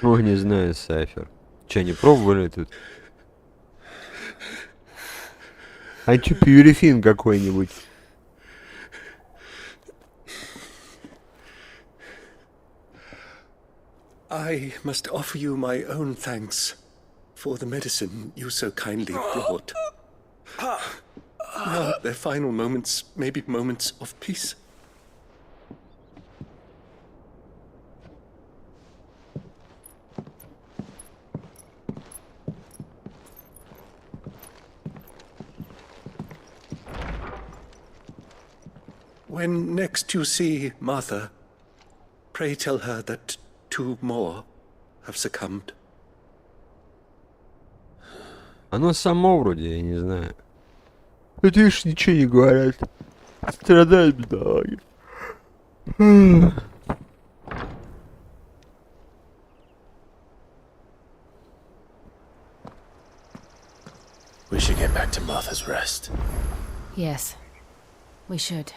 Ой, не знаю, Сайфер. Че, не пробовали тут? Антипюрифин какой-нибудь. I must offer you my own thanks for the medicine you so kindly brought. Now, their final moments may be moments of peace. When next you see Martha, pray tell her that 2 more have succumbed. Оно само вроде, я не знаю. Это видишь, ничего не говорят. Страдают бедолаги. We should get back to Martha's Rest. Yes, we should.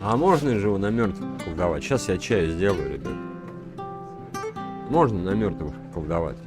А можно же его на мертвых колдовать? Сейчас я чаю сделаю, ребят. Можно на мертвых колдовать.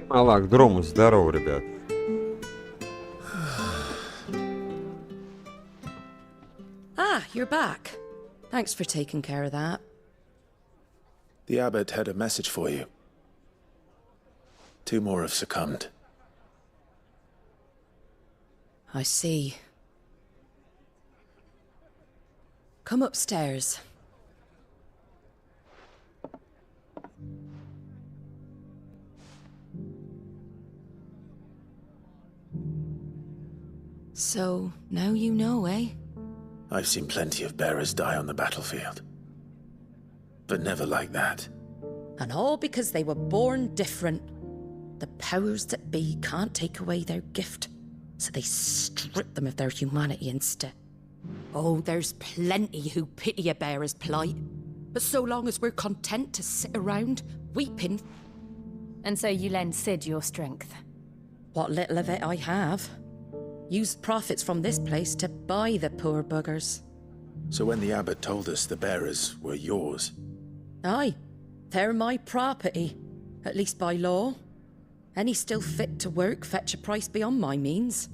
Малак, дрому, здорово, ребят. Ah, you're back. Thanks for taking care of that. The abbot had a message for you. 2 more have succumbed. I see. Come upstairs. So, now you know, eh? I've seen plenty of bearers die on the battlefield. But never like that. And all because they were born different. The powers that be can't take away their gift, so they strip them of their humanity instead. Oh, there's plenty who pity a bearer's plight. But so long as we're content to sit around, weeping... And so you lend Sid your strength? What little of it I have. Used profits from this place to buy the poor buggers. So when the abbot told us the bearers were yours... Aye, they're my property, at least by law. Any still fit to work fetch a price beyond my means.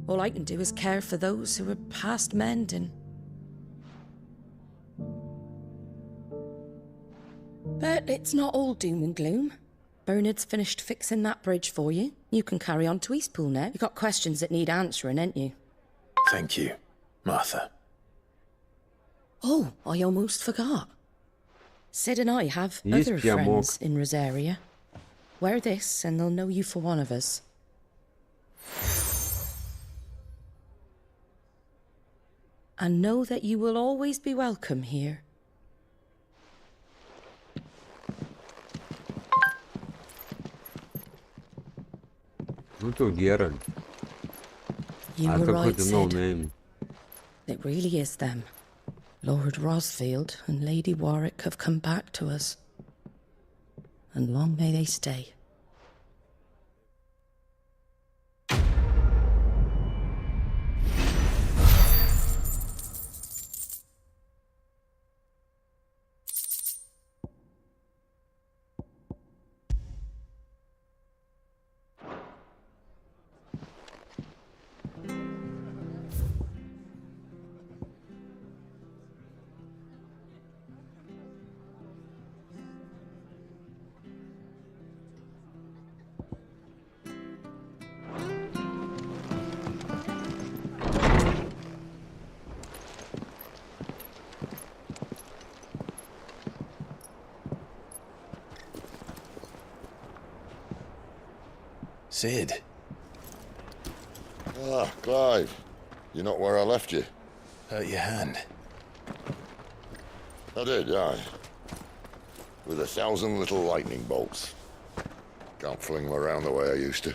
All I can do is care for those who are past mending. But it's not all doom and gloom. Bernard's finished fixing that bridge for you. You can carry on to Eastpool now. You got questions that need answering, ain't you? Thank you, Martha. Oh, I almost forgot. Sid and I have Есть other прям friends in Rosaria. Wear this and they'll know you for one of us. And know that you will always be welcome here. Ну то Геральт. You А were то right, какой-то no Sid. name. It really is them. Lord Rosfield and Lady Warwick have come back to us. And long may they stay. Sid. Ah, Clive. You're not where I left you. Hurt your hand. I did, aye. With 1,000 little lightning bolts. Can't fling them around the way I used to.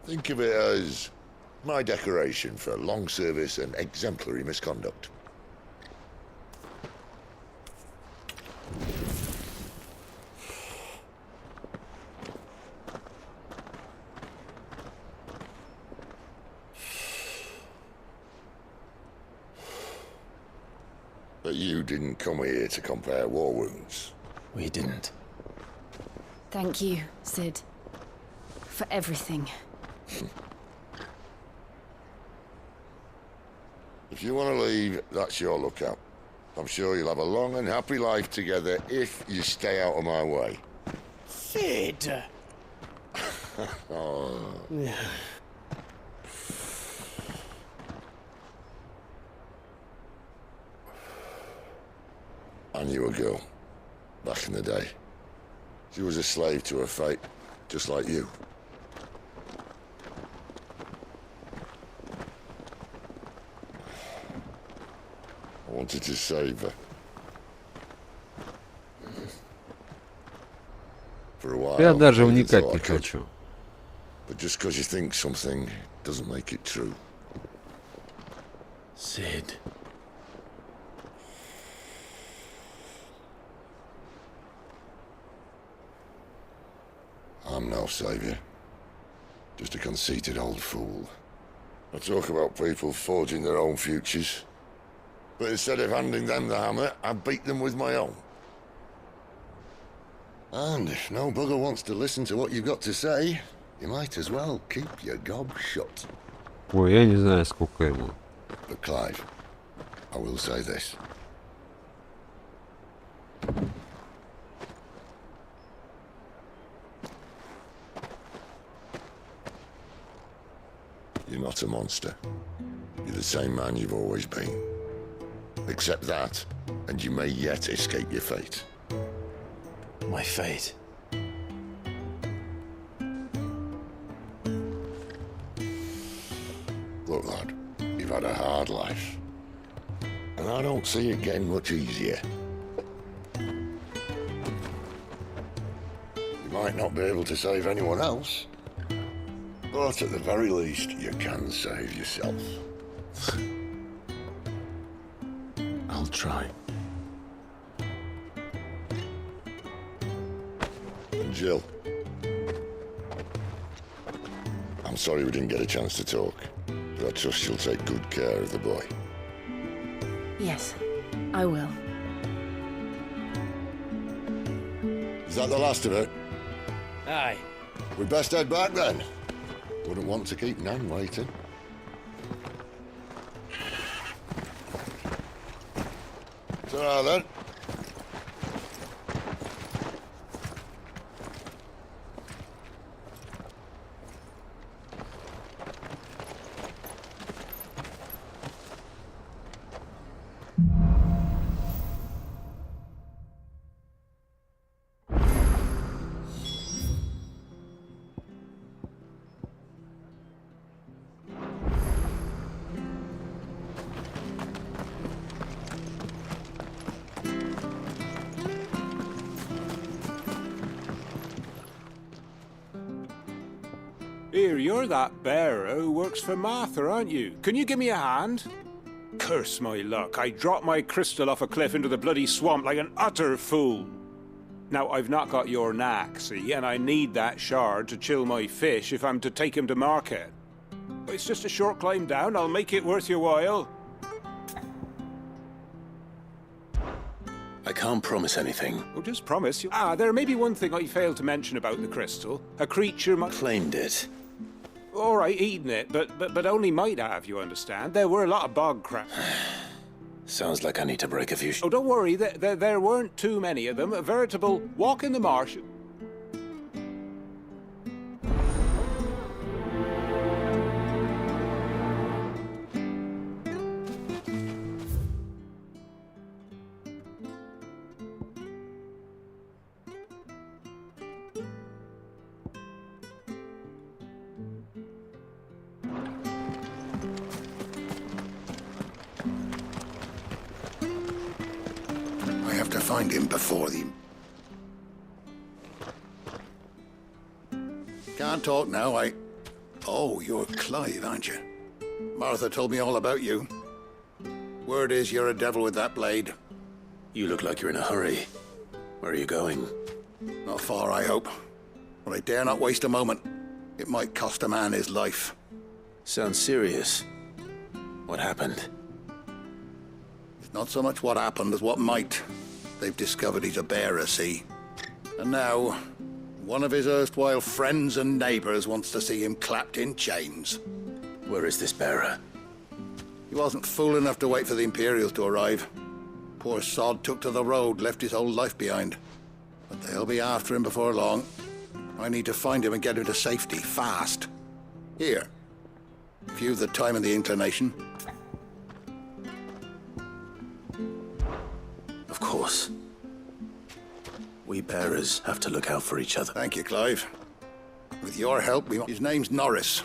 Think of it as my decoration for long service and exemplary misconduct. But you didn't come here to compare war wounds. We didn't. Thank you, Sid. For everything. If you want to leave, that's your lookout. I'm sure you'll have a long and happy life together if you stay out of my way. Sid! Oh. I knew a girl, back in the day. She was a slave to her fate, just like you. I wanted to save her. For a while, Я даже I even вникать thought не I could. хочу. But just because you think something doesn't make it true. Sid. I'm no saviour. Just a conceited old fool. I talk about people forging their own futures. But instead of handing them the hammer, I beat them with my own. And if no bugger wants to listen to what you've got to say, you might as well keep your gob shut. Ой, я не знаю, сколько ему. But Clive, I will say this. You're not a monster. You're the same man you've always been. Accept that, and you may yet escape your fate. My fate? Look, lad, you've had a hard life. And I don't see it getting much easier. You might not be able to save anyone else, but at the very least, you can save yourself. I'll try. And Jill, I'm sorry we didn't get a chance to talk, but I trust you'll take good care of the boy. Yes, I will. Is that the last of it? Aye. We'd best head back then. Wouldn't want to keep Nan waiting. Ta-ra then. Here, you're that bearer who works for Martha, aren't you? Can you give me a hand? Curse my luck, I dropped my crystal off a cliff into the bloody swamp like an utter fool. Now, I've not got your knack, see, and I need that shard to chill my fish if I'm to take him to market. It's just a short climb down, I'll make it worth your while. I can't promise anything. Well, just promise you. There may be one thing I failed to mention about the crystal. A creature might... Claimed it. All right, eaten it, but only might have, you understand. There were a lot of bog crap. Sounds like I need to break a few... Oh, don't worry, there weren't too many of them. A veritable walk in the marsh. Find him before the... Can't talk now, Oh, you're Clive, aren't you? Martha told me all about you. Word is you're a devil with that blade. You look like you're in a hurry. Where are you going? Not far, I hope. But I dare not waste a moment. It might cost a man his life. Sounds serious. What happened? It's not so much what happened as what might. They've discovered he's a bearer, see? And now, one of his erstwhile friends and neighbours wants to see him clapped in chains. Where is this bearer? He wasn't fool enough to wait for the Imperials to arrive. Poor sod took to the road, left his whole life behind. But they'll be after him before long. I need to find him and get him to safety, fast. Here. If you've the time and the inclination. Of course. We bearers have to look out for each other. Thank you, Clive. With your help, his name's Norris.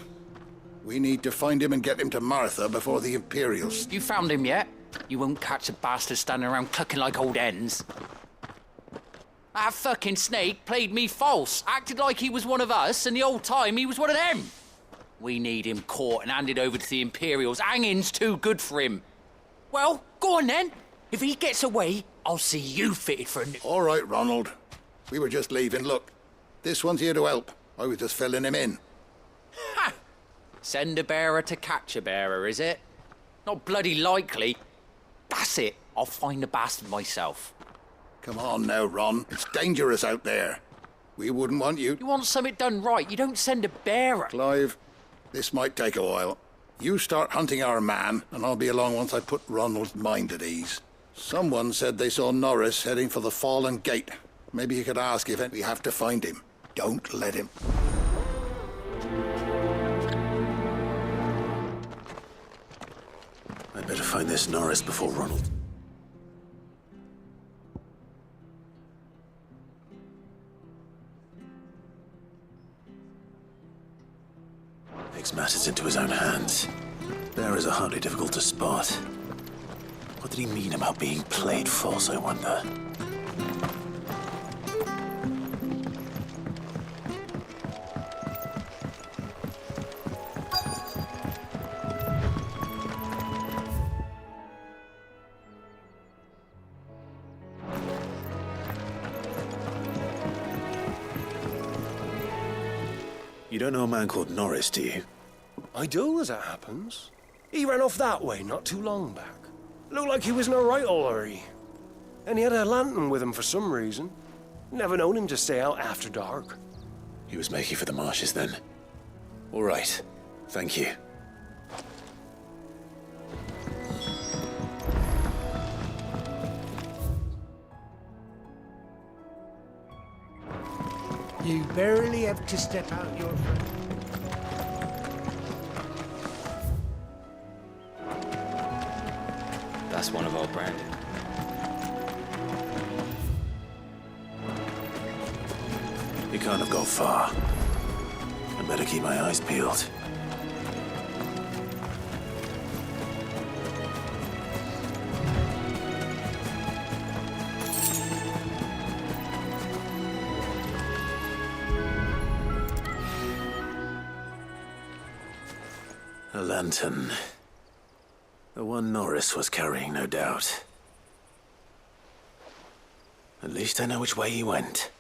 We need to find him and get him to Martha before the Imperials. You found him yet? You won't catch a bastard standing around clucking like old hens. That fucking snake played me false, acted like he was one of us, and the whole time he was one of them. We need him caught and handed over to the Imperials. Hanging's too good for him. Well, go on then. If he gets away, I'll see you fitted for a new... All right, Ronald. We were just leaving. Look, this one's here to help. I was just filling him in. Ha! Send a bearer to catch a bearer, is it? Not bloody likely. That's it. I'll find the bastard myself. Come on now, Ron. It's dangerous out there. We wouldn't want you... You want something done right, you don't send a bearer. Clive, this might take a while. You start hunting our man, and I'll be along once I put Ronald's mind at ease. Someone said they saw Norris heading for the Fallen Gate. Maybe you could ask if we have to find him. Don't let him. I'd better find this Norris before Ronald. Takes matters into his own hands. Bearers are hardly difficult to spot. What did he mean about being played false, I wonder? You don't know a man called Norris, do you? I do, as it happens. He ran off that way not too long back. Looked like he was in a right old hurry. And he had a lantern with him for some reason. Never known him to stay out after dark. He was making for the marshes then. All right. Thank you. You barely have to step out your front. That's one of our branding. He can't have gone far. I better keep my eyes peeled. A lantern. The one Norris was carrying, no doubt. At least I know which way he went.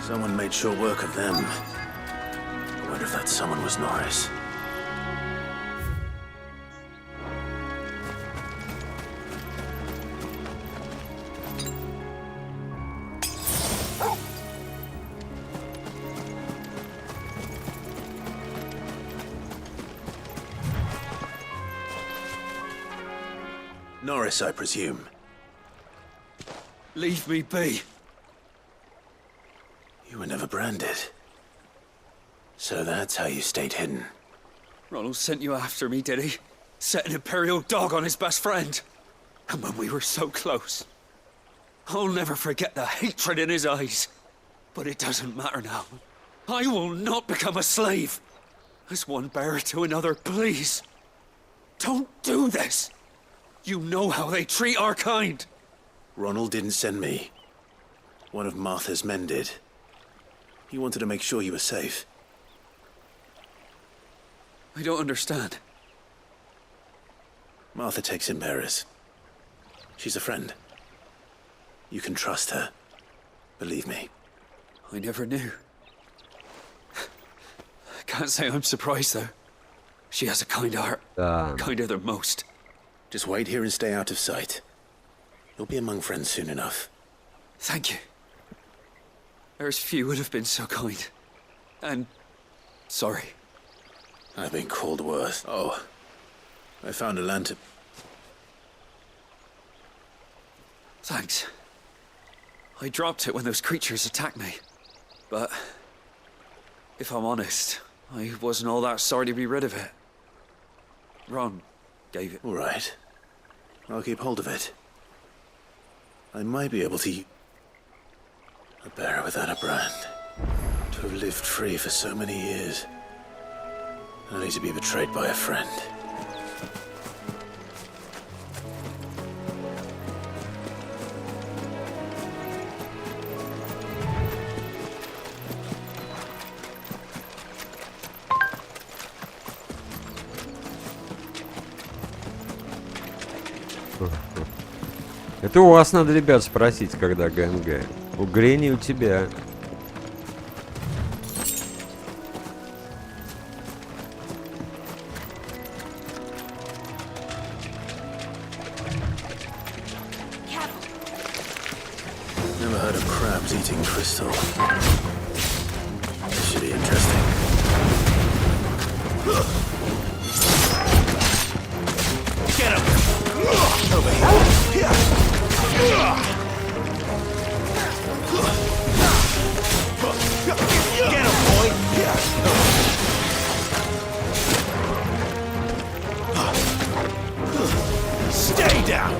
Someone made short work of them. I wonder if that someone was Norris. Norris, I presume. Leave me be. You were never branded. So that's how you stayed hidden. Ronald sent you after me, did he? Set an Imperial dog on his best friend. And when we were so close. I'll never forget the hatred in his eyes. But it doesn't matter now. I will not become a slave. As one bearer to another, please. Don't do this. You know how they treat our kind. Ronald didn't send me. One of Martha's men did. He wanted to make sure you were safe. I don't understand. Martha takes in bearers. She's a friend. You can trust her. Believe me. I never knew. I can't say I'm surprised, though. She has a kind heart. Kinder than most. Just wait here and stay out of sight. You'll be among friends soon enough. Thank you. There's few would have been so kind. And... sorry. I've been called worse. Oh. I found a lantern. Thanks. I dropped it when those creatures attacked me. But... if I'm honest, I wasn't all that sorry to be rid of it. Ron gave it. All right. I'll keep hold of it. I might be able to... A bearer without a brand. To have lived free for so many years. Only to be betrayed by a friend. Это у вас надо, ребят, спросить, когда ГНГ. У Грени, у тебя. herd of crabs eating crystal. This should be interesting. Get him! Over here! Get him, boy! Stay down!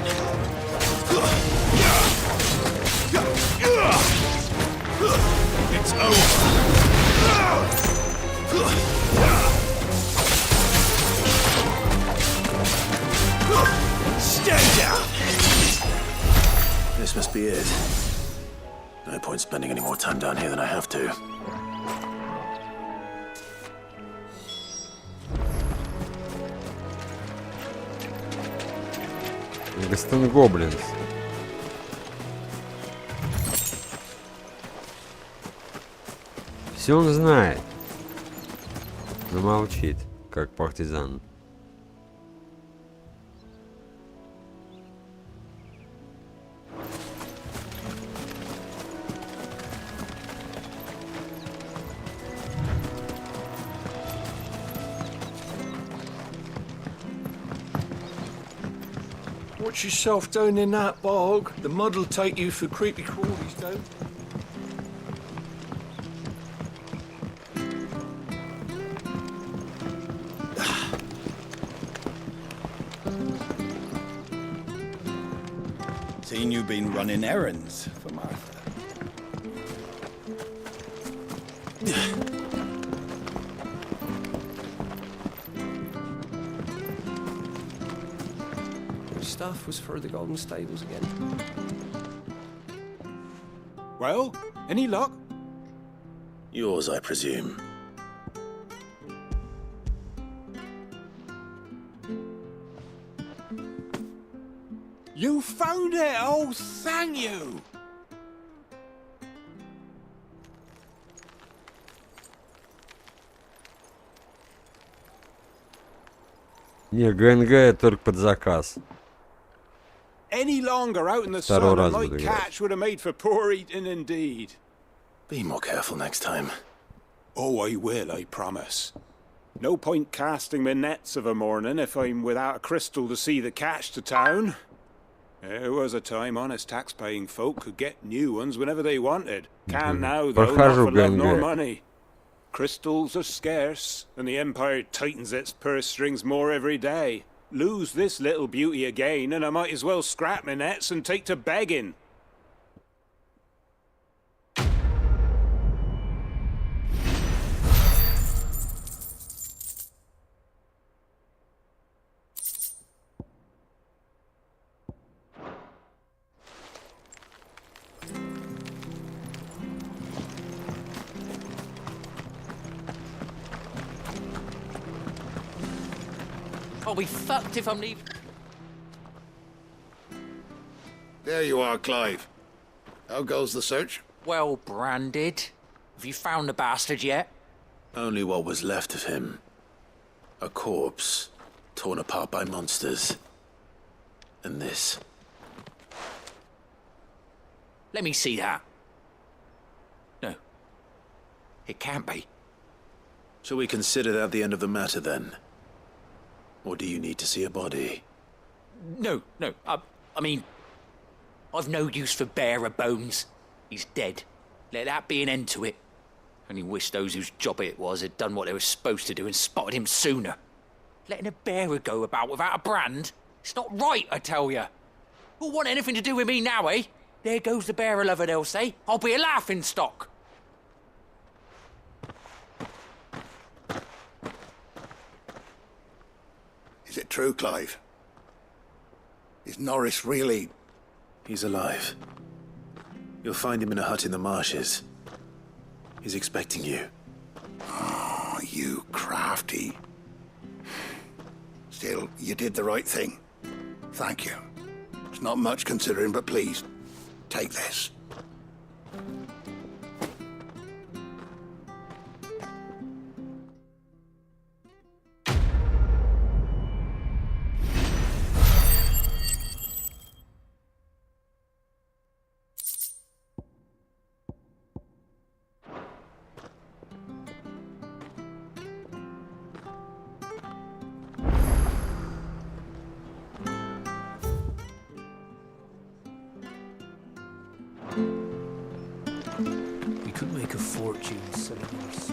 It's over! Stay down! This must be it. No point spending any more time down here than I have to. Гастон Гоблинс. Все он знает, но молчит, как партизан. Watch yourself down in that bog. The mud'll take you for creepy crawlies, though. Seen you been running errands for Martha. Stuff was for the Golden Stables again. Well, any luck? Yours, I presume. You found it! Oh, thank you! Не, ГНГ только под заказ. Any longer out in the Второй sun, a раз light буду играть. catch would have made for poor eating indeed. Be more careful next time. Oh, I will, I promise. No point casting my nets of a morning if I'm without a crystal to see the catch to town. There was a time honest tax-paying folk could get new ones whenever they wanted. Can't now, though, not Прохожу for love nor ГНГ. money. Crystals are scarce, and the Empire tightens its purse strings more every day. Lose this little beauty again, and I might as well scrap my nets and take to begging. I'll be fucked if I'm leaving. There you are, Clive. How goes the search? Well branded. Have you found the bastard yet? Only what was left of him. A corpse, torn apart by monsters. And this. Let me see that. No. It can't be. Shall we consider that the end of the matter, then? Or do you need to see a body? No. I mean, I've no use for bearer bones. He's dead. Let that be an end to it. Only wish those whose job it was had done what they were supposed to do and spotted him sooner. Letting a bearer go about without a brand? It's not right, I tell you. Who'll want anything to do with me now, eh? There goes the bearer lover, they'll say. I'll be a laughing stock. Is it true, Clive? Is Norris really... He's alive. You'll find him in a hut in the marshes. He's expecting you. Oh, you crafty. Still, you did the right thing. Thank you. It's not much considering, but please, take this. fortune, son of yours.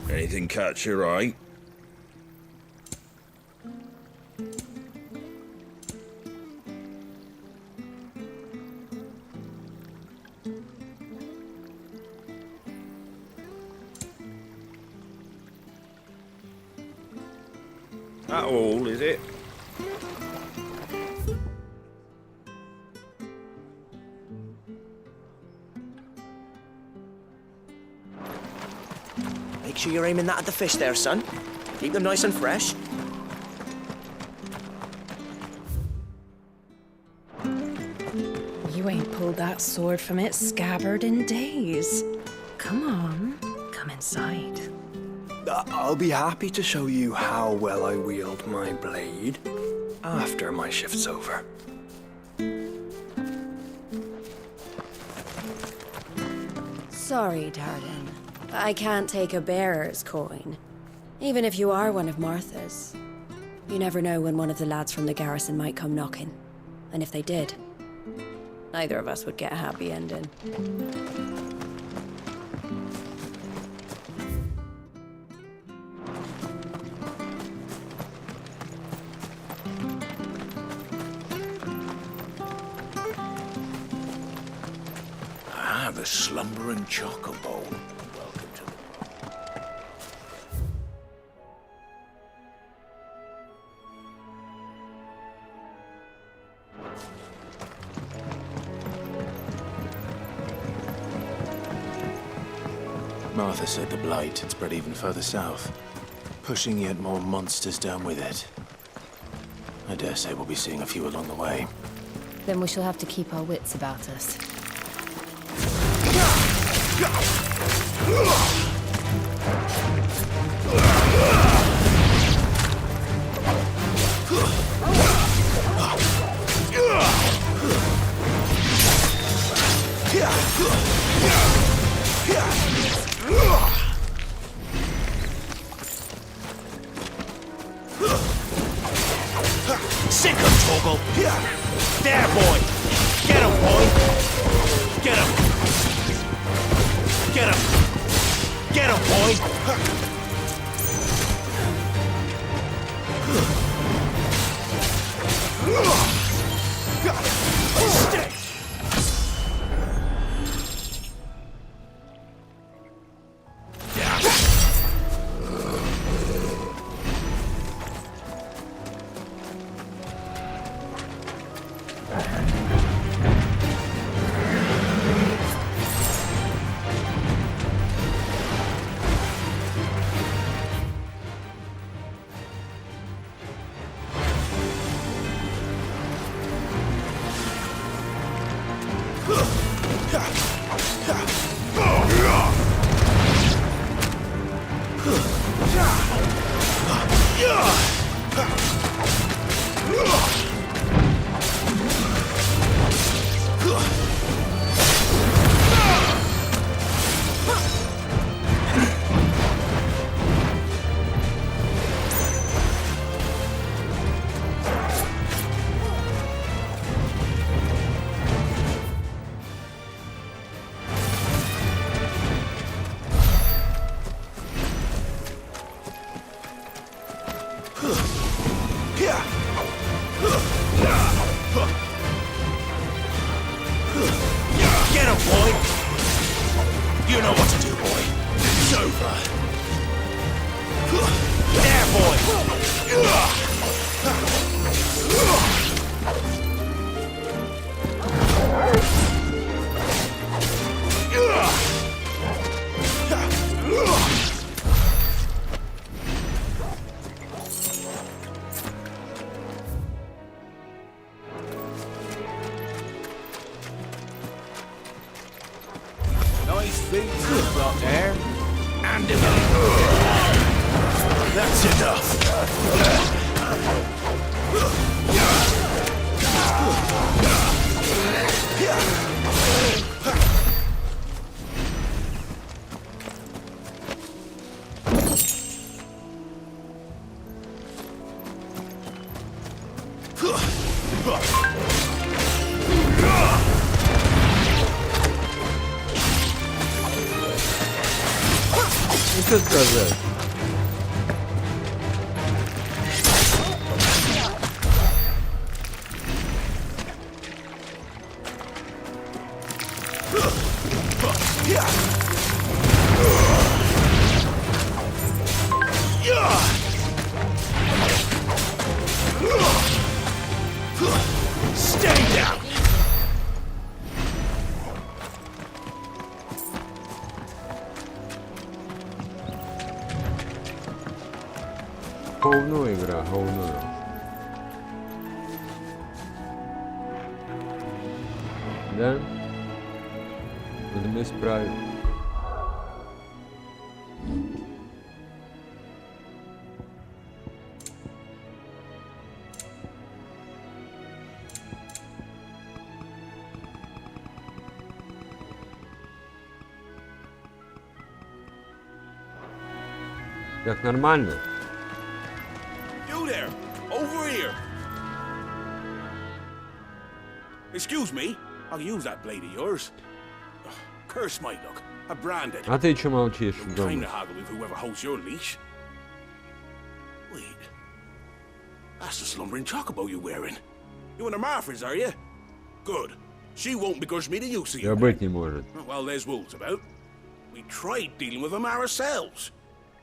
Anything catch your eye? That all, is it? Make sure you're aiming that at the fish there, son. Keep them nice and fresh. You ain't pulled that sword from its scabbard in days. Come on, come inside. I'll be happy to show you how well I wield my blade after my shift's over. Sorry, Darden. I can't take a bearer's coin. Even if you are one of Martha's. You never know when one of the lads from the garrison might come knocking. And if they did, neither of us would get a happy ending. Ah, the slumbering chocobo. Welcome to the... Martha said the blight had spread even further south, pushing yet more monsters down with it. I dare say we'll be seeing a few along the way. Then we shall have to keep our wits about us. Sink him, Toggle! There, boy! Get him, boy! Get him! Get him! Get him, boy! Stay! Get him, boy! You know what to do, boy. It's over. There, Nice feet you've got there. And that's enough. Ну что сказать? Stay down! Говно игра, говно. Да? Будем исправить. Так нормально? You there! Over here! Excuse me, I'll use that blade of yours. Ugh, curse my luck. I'm branded. А ты чё молчишь, Time дома? to haggle with whoever holds your leash. Wait. That's the slumbering chocobo you're wearing. You and the Marfors, are you? Good. She won't begrudge me the use of you. Да быть не может. Well, there's wolves about. We tried dealing with them ourselves.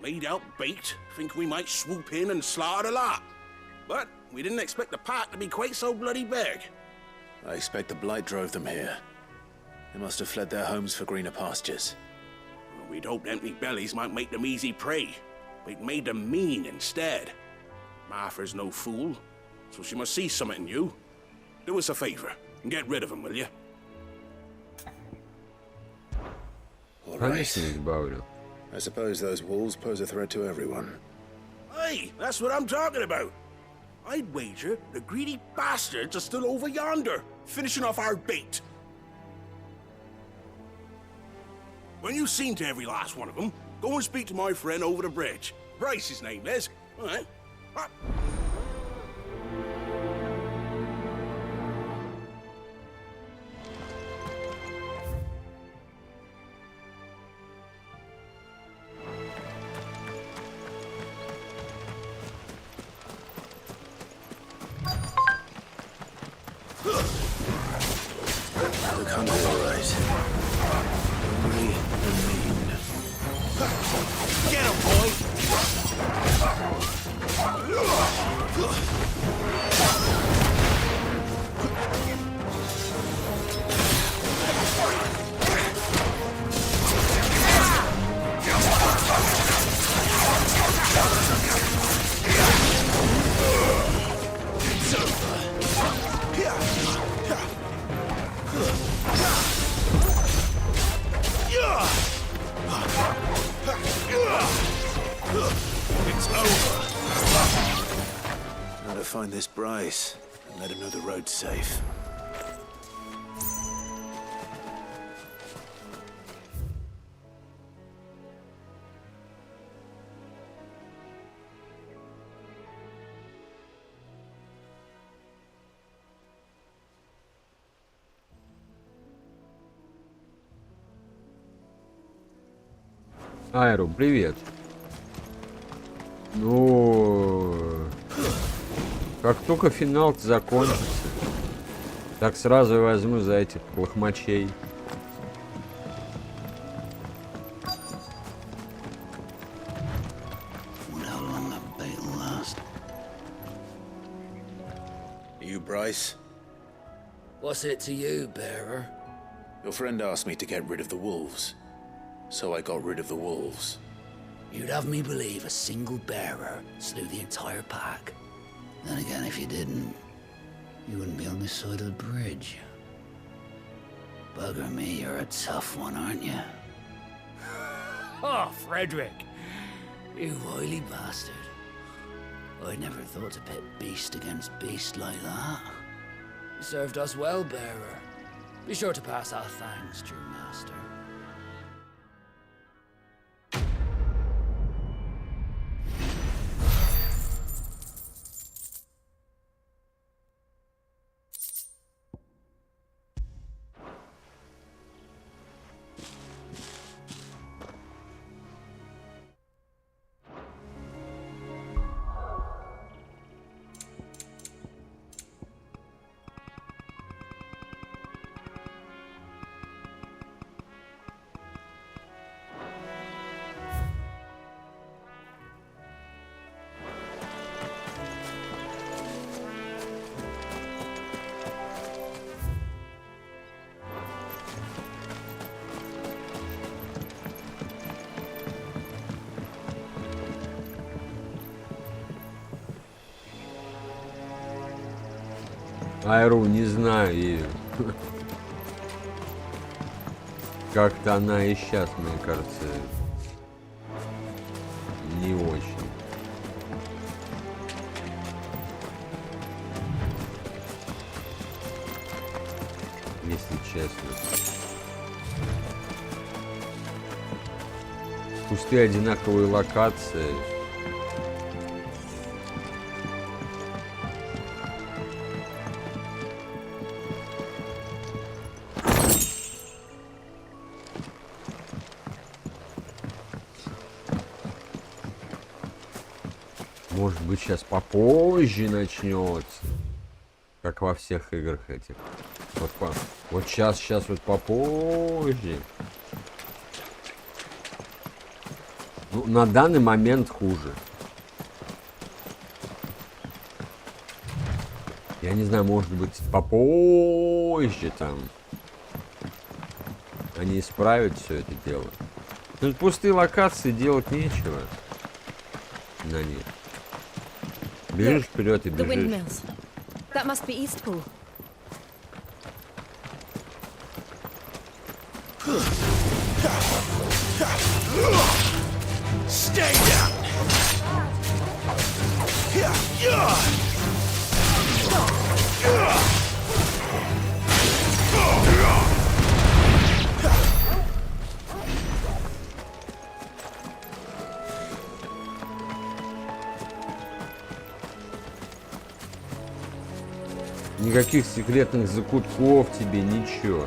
Laid out bait, think we might swoop in and slaughter the lot. But we didn't expect the pack to be quite so bloody big. I expect the blight drove them here. They must have fled their homes for greener pastures. Well, we'd hoped empty bellies might make them easy prey. We'd made them mean instead. Martha's no fool, so she must see something in you. Do us a favor and get rid of them, will you? All Конечно, right. избавлю. I suppose those wolves pose a threat to everyone. Hey, that's what I'm talking about. I'd wager the greedy bastards are still over yonder, finishing off our bait. When you've seen to every last one of them, go and speak to my friend over the bridge. Bryce, his name is. All right. Look hungry, all right. Hungry and mean. Get him, boy! It's over. Now to find this Bryce and let him know the road's safe. Айру, привет. Ну, как только финал закончится, так сразу и возьму за этих лохмачей. How long that bait will last? You, Bryce? What's it to you, bearer? Your friend asked me to get rid of the wolves, so I got rid of the wolves. You'd have me believe a single bearer slew the entire pack. Then again, if you didn't, you wouldn't be on this side of the bridge. Bugger me, you're a tough one, aren't you? Oh, Frederick! You wily bastard. I'd never thought to pit beast against beast like that. You served us well, bearer. Be sure to pass our thanks, true master. Айру не знаю, и как-то она и сейчас, мне кажется, не очень. Если честно. Пустые одинаковые локации. Может быть, сейчас попозже начнется, как во всех играх этих. Вот сейчас вот попозже. Ну, на данный момент хуже. Я не знаю, может быть, попозже там они исправят все это дело. Тут пустые локации, делать нечего на них. Бежишь вперед и бежишь. That must be Eastpool. Stay down. Никаких секретных закутков тебе, ничего.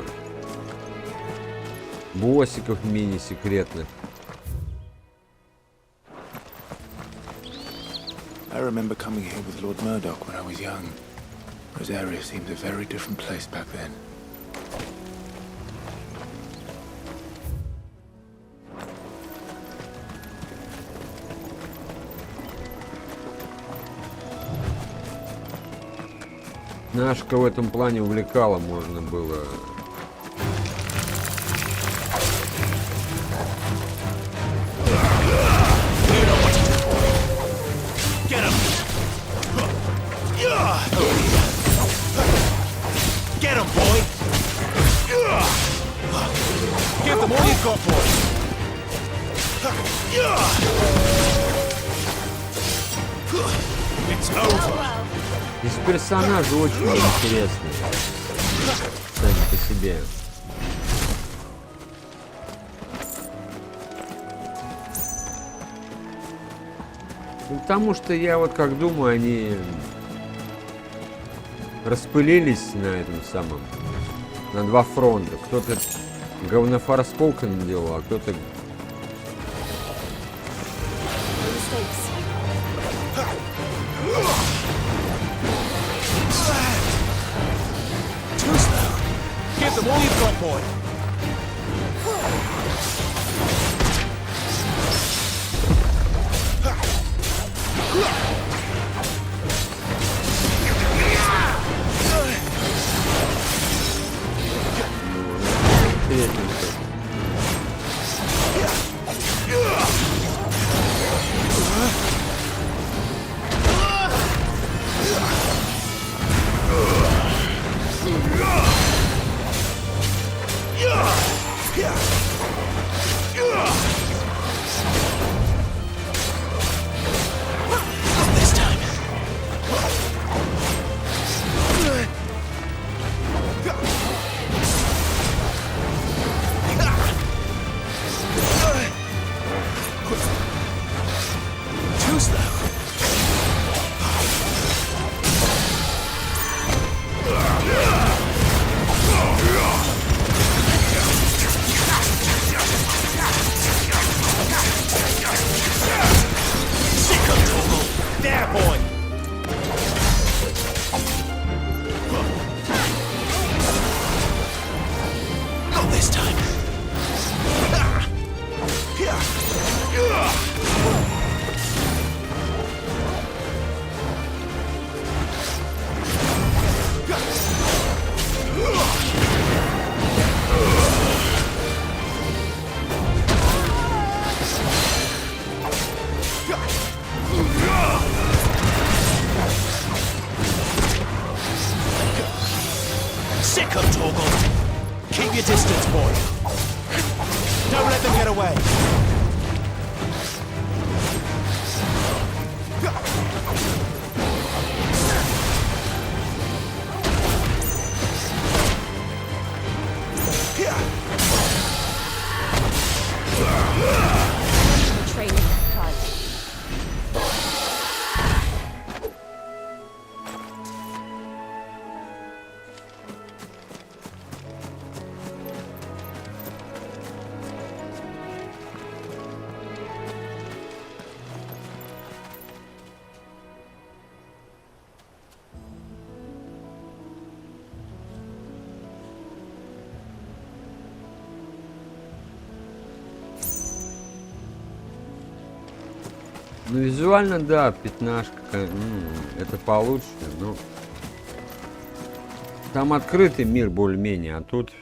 Боссиков мини-секретных. I remember coming here with Lord Murdoch when I was young. Rosaria seemed a very different place back then. Нашка в этом плане увлекала, можно было. Get him, boy! Give them all you've got, boy! It's over! Здесь персонажи очень интересные. Сами по себе. Ну, потому что я вот как думаю, они распылились на этом самом, на два фронта. Кто-то говнофорспокен делал, а кто-то Give them all you've got, boy! Ну, визуально, да, пятнашка, это получше, но... Там открытый мир более-менее, а тут...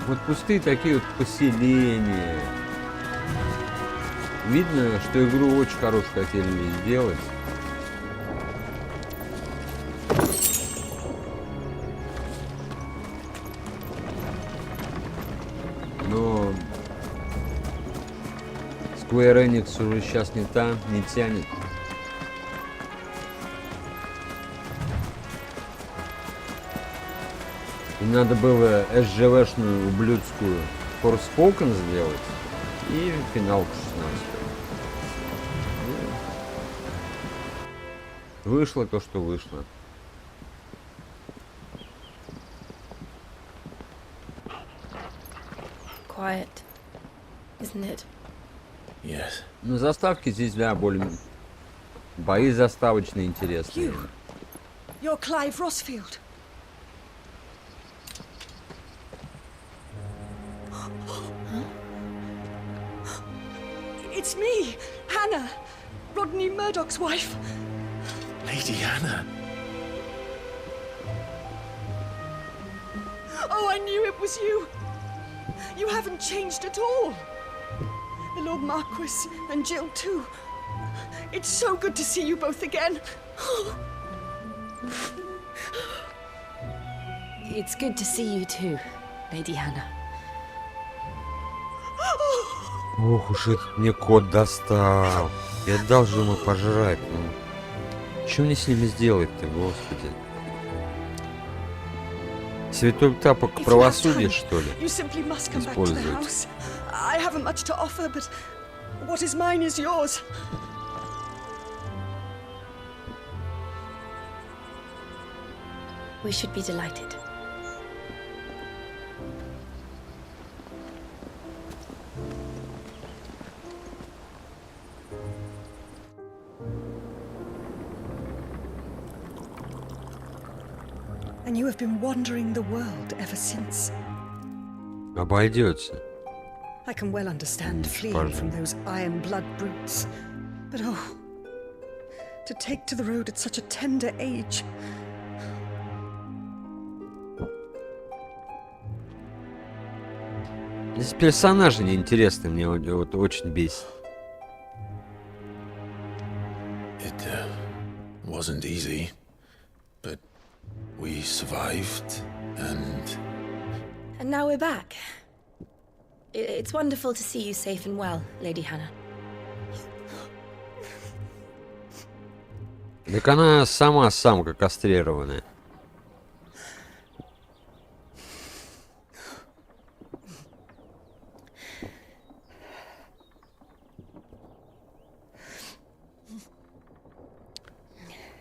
Вот пустые такие вот поселения. Видно, что игру очень хорошую хотели сделать. Но Square Enix уже сейчас не тянет. И надо было СЖВшную ублюдскую Forspoken сделать и финалку 16. Вышло то, что вышло. Quiet, isn't it? Yes. Ну, заставки здесь, да, более... Бои заставочные интересные. You're Clive Rossfield. It's me, Hannah, Rodney Murdoch's wife. Lady Hannah. Oh, I knew it was you. You haven't changed at all. The Lord Marquis and Jill too. It's so good to see you both again. It's good to see you too, Lady Hannah. Ох уж этот мне кот достал. Я дал же ему пожрать. Ну. Что мне с ними сделать-то, господи? Святой тапок правосудия, что ли? Использовать. I haven't much to offer, but what is mine is yours. We should be delighted. And you have been wandering the world ever since. Обойдется. I can well understand fleeing from those iron blood brutes. But oh, to take to the road at such a tender age. Здесь персонажи неинтересные, мне вот очень бесит. It wasn't easy, but we survived, and now we're back. It's wonderful to see you safe and well, Lady Hannah. Так она сама самка кастрированная.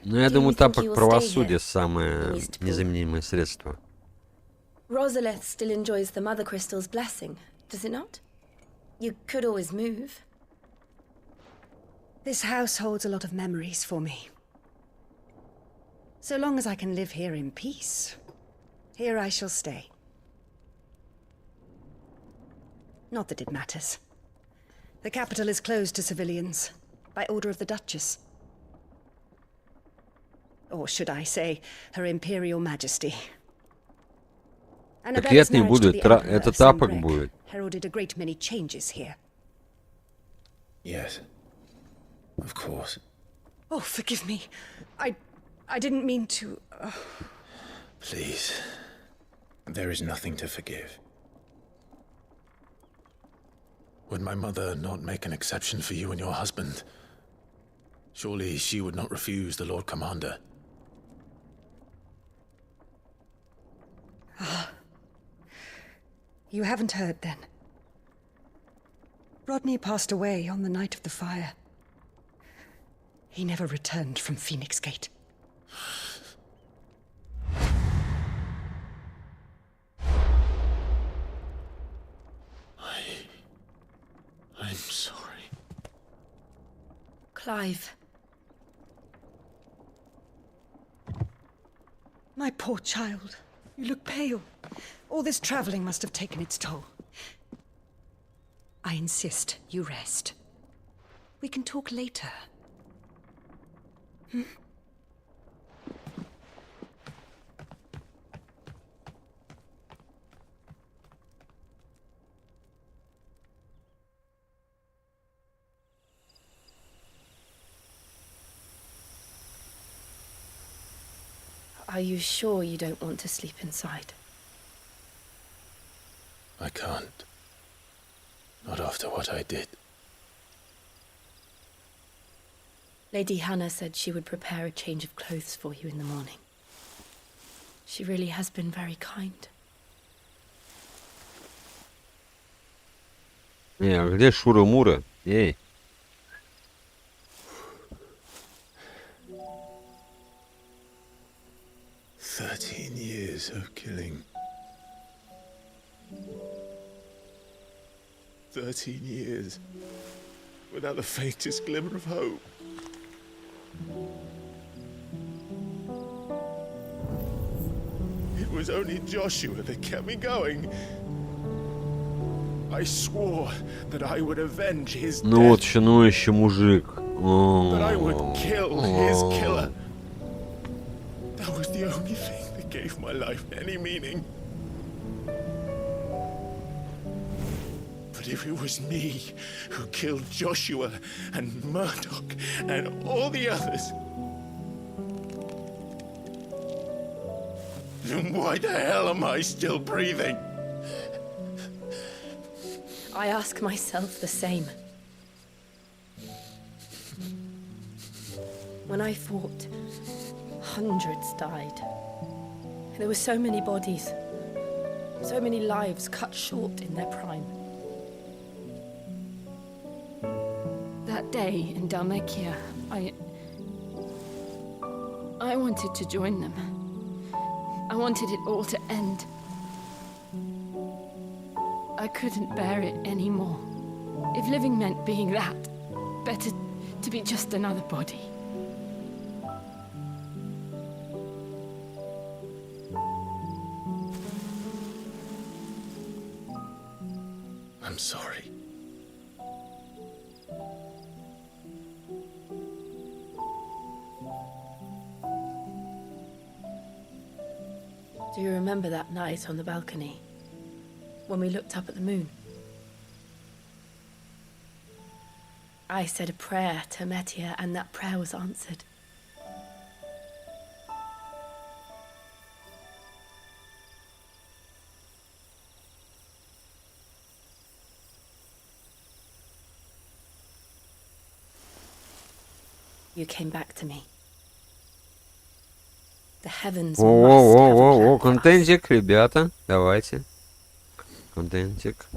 Ну, я думаю, тапок правосудия самое незаменимое средство. Rosalith still enjoys the Mother Crystal's blessing, does it not? You could always move. This house holds a lot of memories for me. So long as I can live here in peace, here I shall stay. Not that it matters. The capital is closed to civilians, by order of the Duchess. Or should I say, Her Imperial Majesty. Так нет, не будет. Это тапок будет. Heralded a great many changes here. yes, of course. Oh, forgive me. I didn't mean to... Please, there is nothing to forgive. Would my mother not make an exception for you and your husband? Surely she would not refuse the Lord Commander. Ah. You haven't heard, then. Rodney passed away on the night of the fire. He never returned from Phoenix Gate. I'm sorry. Clive. My poor child. You look pale. All this traveling must have taken its toll. I insist you rest. We can talk later. Hmm? Are you sure you don't want to sleep inside? I can't. Not after what I did. Lady Hannah said she would prepare a change of clothes for you in the morning. She really has been very kind. Не, а где Шура-Мура? Эй. Years of killing. 13 years without the faintest glimmer of hope. It was only Joshua that kept me going. I swore that I would avenge his death. Ну вот еще мужик. That I would kill his killer. That was the only thing that gave my life any meaning. But if it was me who killed Joshua and Murdoch and all the others, then why the hell am I still breathing? I ask myself the same. When I fought, hundreds died. There were so many bodies, so many lives cut short in their prime. That day in Dalmekia, I wanted to join them. I wanted it all to end. I couldn't bear it anymore. If living meant being that, better to be just another body. I'm sorry. Do you remember that night on the balcony, when we looked up at the moon? I said a prayer to Metia, and that prayer was answered. You came back to me. The heavens must have a plan. Контентик, ребята, давайте. Контентик.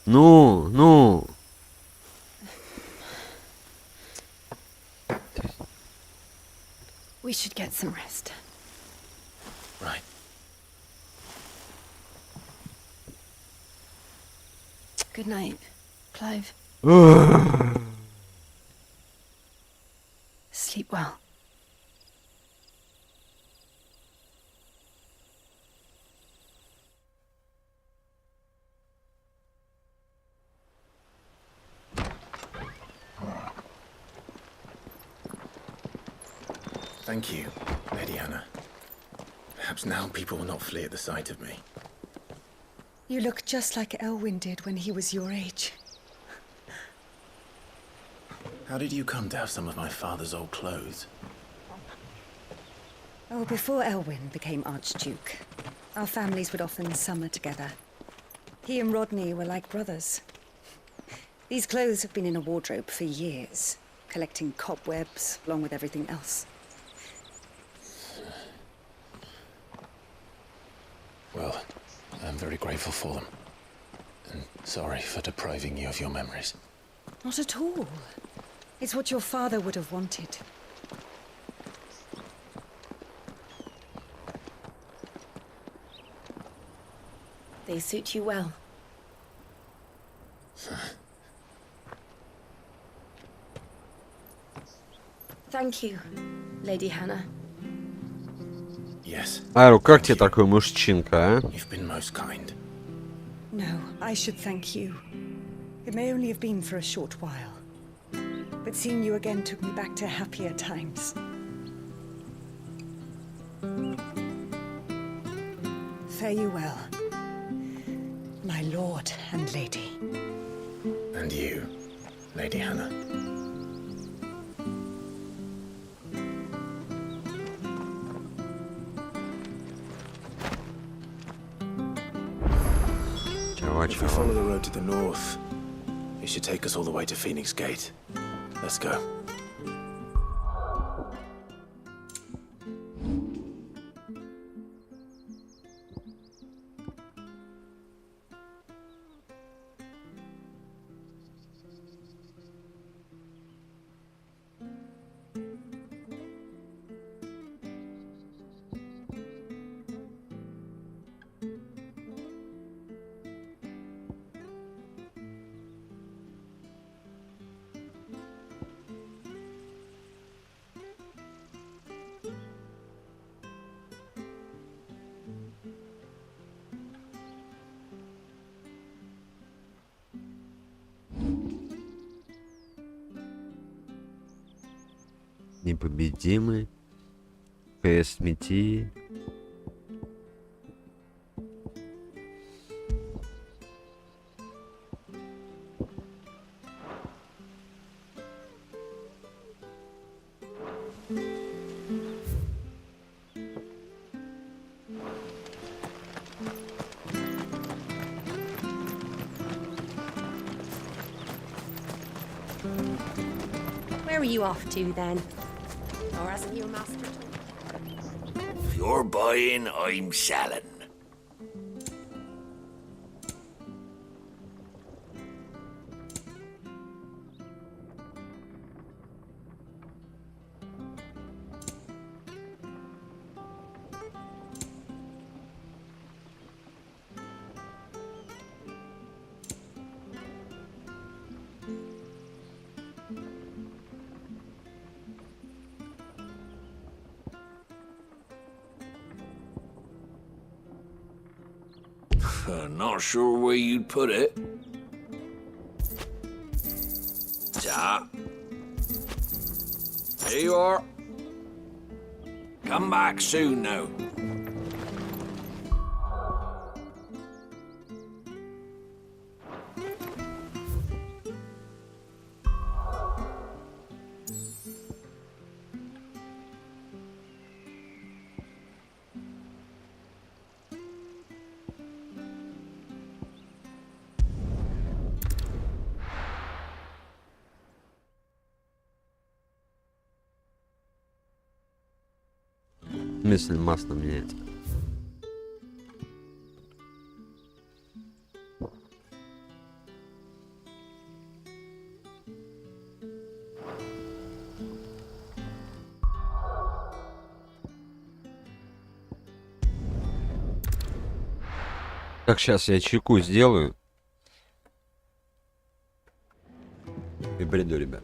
Ну. We should get some rest. Right. Good night, Clive. Sleep well. Thank you, Lady Hannah. Perhaps now people will not flee at the sight of me. You look just like Elwyn did when he was your age. How did you come to have some of my father's old clothes? Oh, before Elwyn became Archduke, our families would often summer together. He and Rodney were like brothers. These clothes have been in a wardrobe for years, collecting cobwebs along with everything else. Well, I'm very grateful for them. And sorry for depriving you of your memories. Not at all. It's what your father would have wanted. They suit you well. Thank you, Lady Hannah. Yes. Айру, как тебе такой мужчинка, а? You've been most kind. No, I should thank you. It may only have been for a short while. But seeing you again took me back to happier times. Fare you well, my lord and lady. And you, Lady Hannah. If we follow the road to the north, it should take us all the way to Phoenix Gate. Let's go. Непобедимый. КС Мети. Where are you off to, then? Or hasn't your master told? If you're buying, I'm selling. Not sure where you'd put it. Ja. There you are. Come back soon now. Мысль масло меняется. Так, сейчас я чеку сделаю. И бреду, ребят.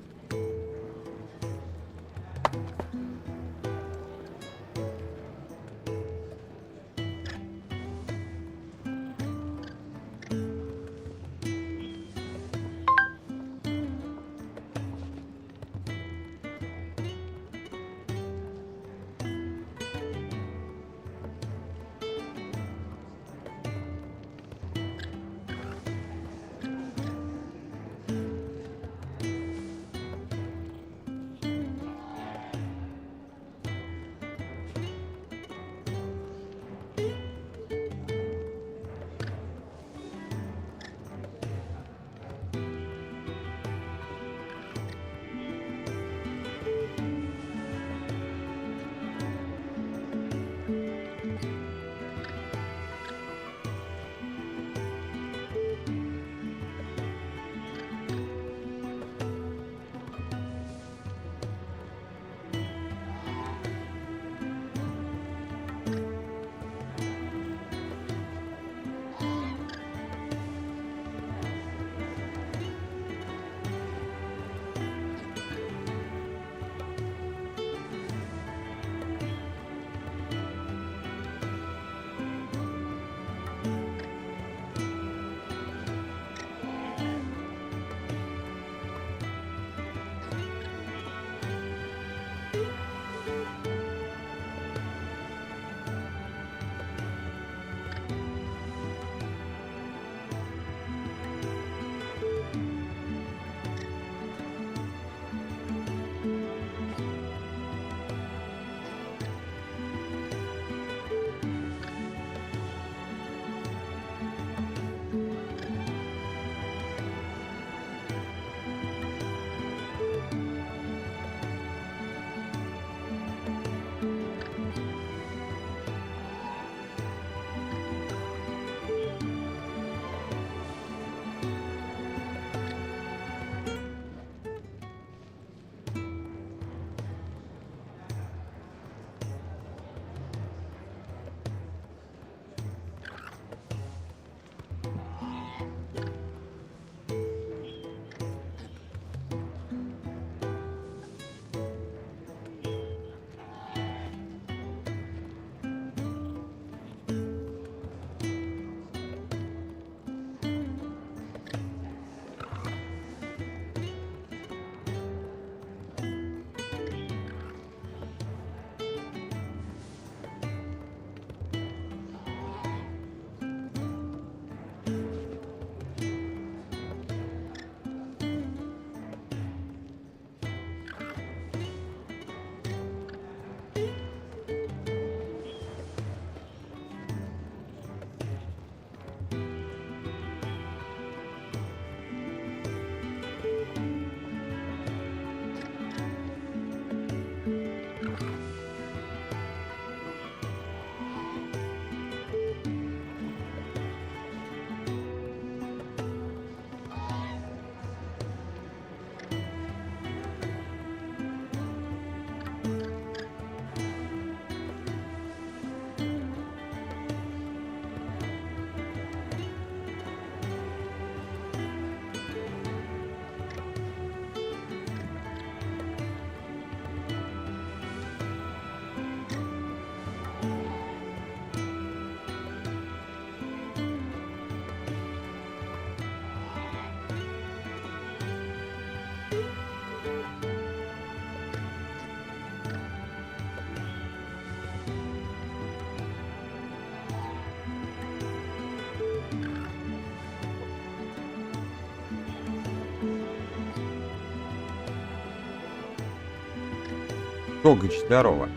Тогач, здорово.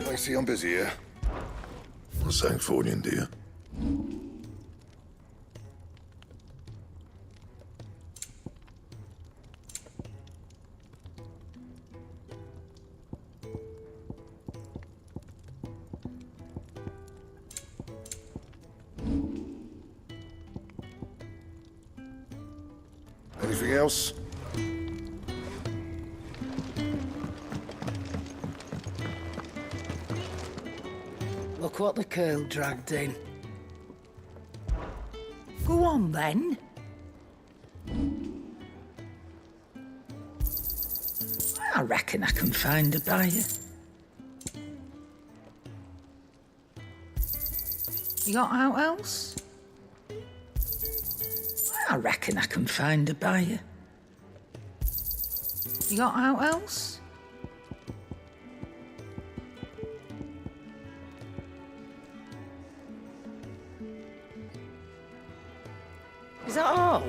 I see I'm busy here. Wat zijn voor je, dear? Anything else? Look what the curl dragged in. Go on, then. I reckon I can find a buyer. You got out else? I reckon I can find a buyer. You got out else? Is that all?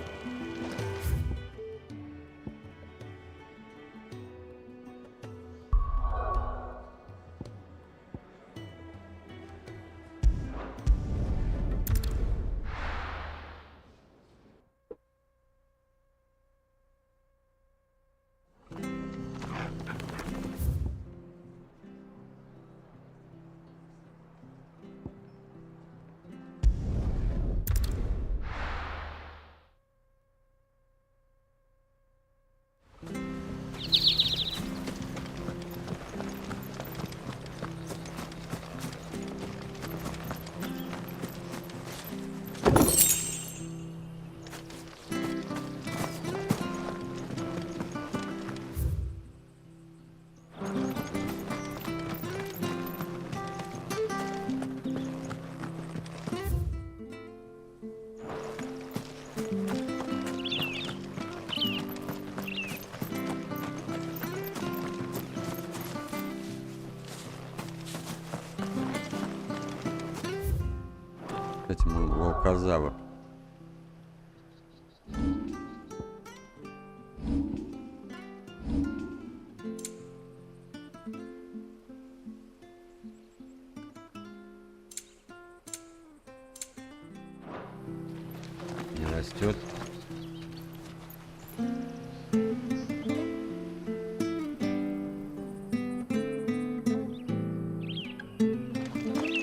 Кстати, мой волкозавр. Не растет.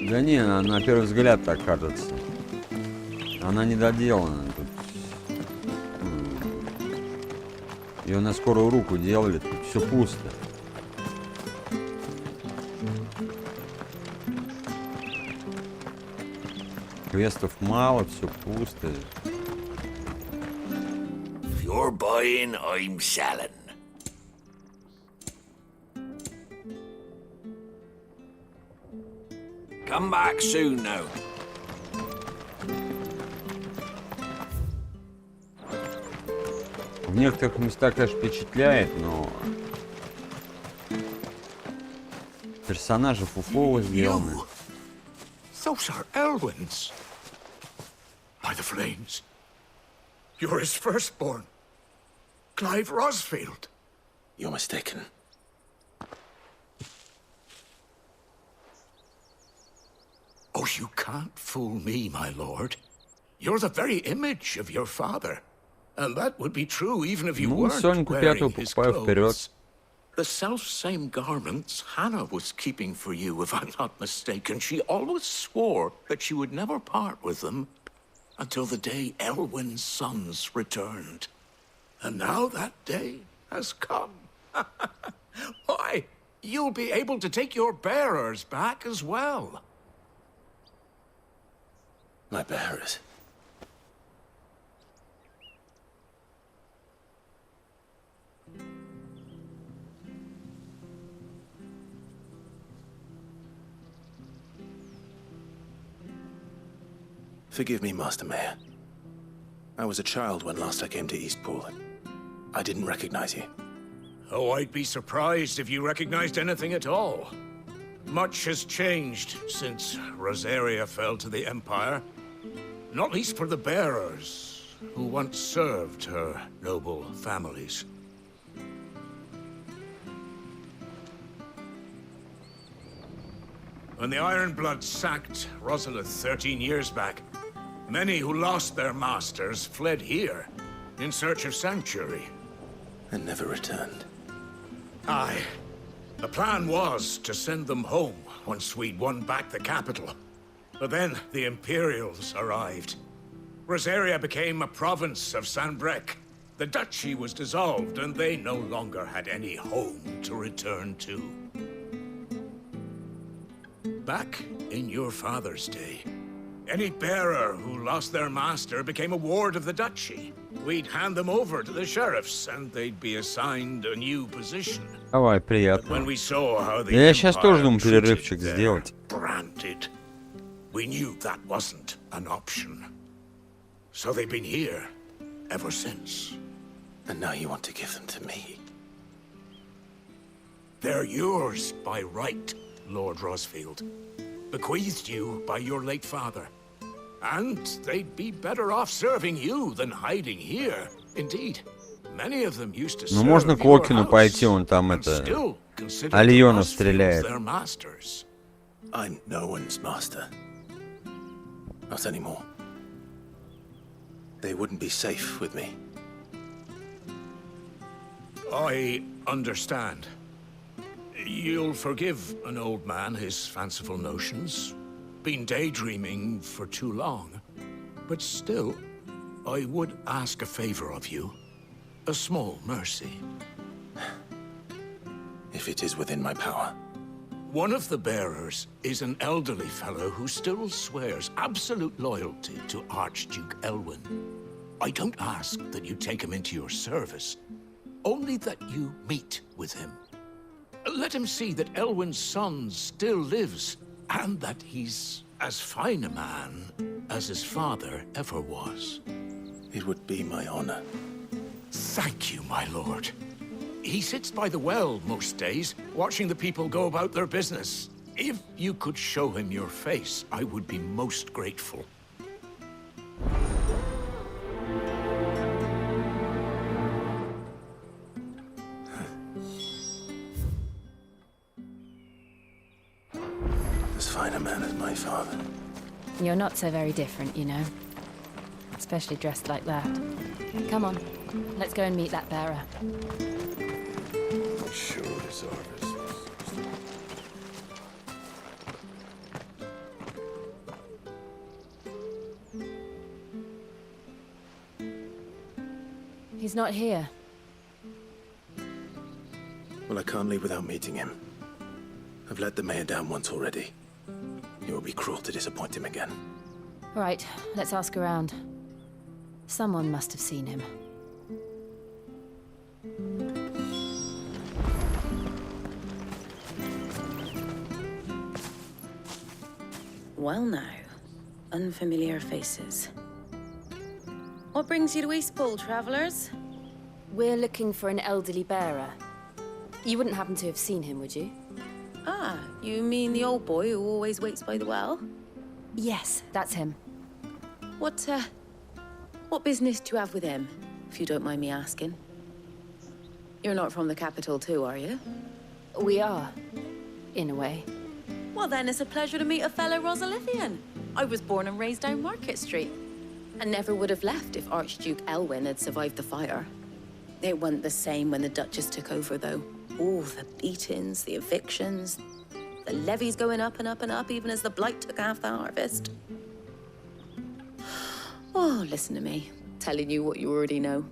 Да не, она на первый взгляд так кажется. Она недоделана. Тут... Ее на скорую руку делали, тут все пусто. Квестов мало, все пусто. If you're buying, I'm selling. Come back soon now. В некоторых местах, конечно, впечатляет, но персонажи фуфово сделаны. Those are Elwyn's. By the flames. You're his firstborn. Clive Rosfield. You're mistaken. Oh, you can't fool me, my lord. You're the very image of your father. And that would be true even if you weren't wearing his clothes. The self-same garments Hannah was keeping for you, if I'm not mistaken. She always swore that she would never part with them until the day Elwyn's sons returned. And now that day has come. Why, you'll be able to take your bearers back as well. My bearers? Forgive me, Master Mayor. I was a child when last I came to Eastpool. I didn't recognize you. Oh, I'd be surprised if you recognized anything at all. Much has changed since Rosaria fell to the Empire. Not least for the bearers, who once served her noble families. When the Ironbloods sacked Rosalith 13 years back, many who lost their masters fled here in search of sanctuary. And never returned. Aye. The plan was to send them home once we'd won back the capital. But then the Imperials arrived. Rosaria became a province of Sanbreque. The duchy was dissolved, and they no longer had any home to return to. Back in your father's day, any bearer who lost their master became a ward of the duchy. We'd hand them over to the sheriffs, and they'd be assigned a new position. Давай, приятно. When we saw how the Я сейчас тоже думаю Empire перерывчик treated сделать. their branded, we knew that wasn't an option. So they've been here ever since. And now you want to give them to me? They're yours by right, Lord Rosfield. Bequeathed you by your late father. And they'd be better off serving you than hiding here. Indeed, many of them used to Ну serve можно к your Локину house пойти, он там and это still consider Альона the Rosfields стреляет. their masters. I'm no one's master. Not anymore. They wouldn't be safe with me. I understand. You'll forgive an old man his fanciful notions. Been daydreaming for too long. But still, I would ask a favor of you. A small mercy. If it is within my power. One of the bearers is an elderly fellow who still swears absolute loyalty to Archduke Elwyn. I don't ask that you take him into your service, only that you meet with him. Let him see that Elwyn's son still lives, and that he's as fine a man as his father ever was. It would be my honor. Thank you, my lord. He sits by the well most days, watching the people go about their business. If you could show him your face, I would be most grateful. As fine a man as my father. You're not so very different, you know. Especially dressed like that. Come on, let's go and meet that bearer. Sure is Arvis. He's not here. Well, I can't leave without meeting him. I've let the mayor down once already. It would be cruel to disappoint him again. Right, let's ask around. Someone must have seen him. Well now, unfamiliar faces. What brings you to Eastpool, travellers? We're looking for an elderly bearer. You wouldn't happen to have seen him, would you? Ah, you mean the old boy who always waits by the well? Yes, that's him. What business do you have with him, if you don't mind me asking? You're not from the capital too, are you? We are, in a way. Well then, it's a pleasure to meet a fellow Rosalithian. I was born and raised down Market Street. And never would have left if Archduke Elwyn had survived the fire. It wasn't the same when the Duchess took over, though. Oh, the beatings, the evictions, the levies going up and up and up, even as the blight took half the harvest. Oh, listen to me, telling you what you already know.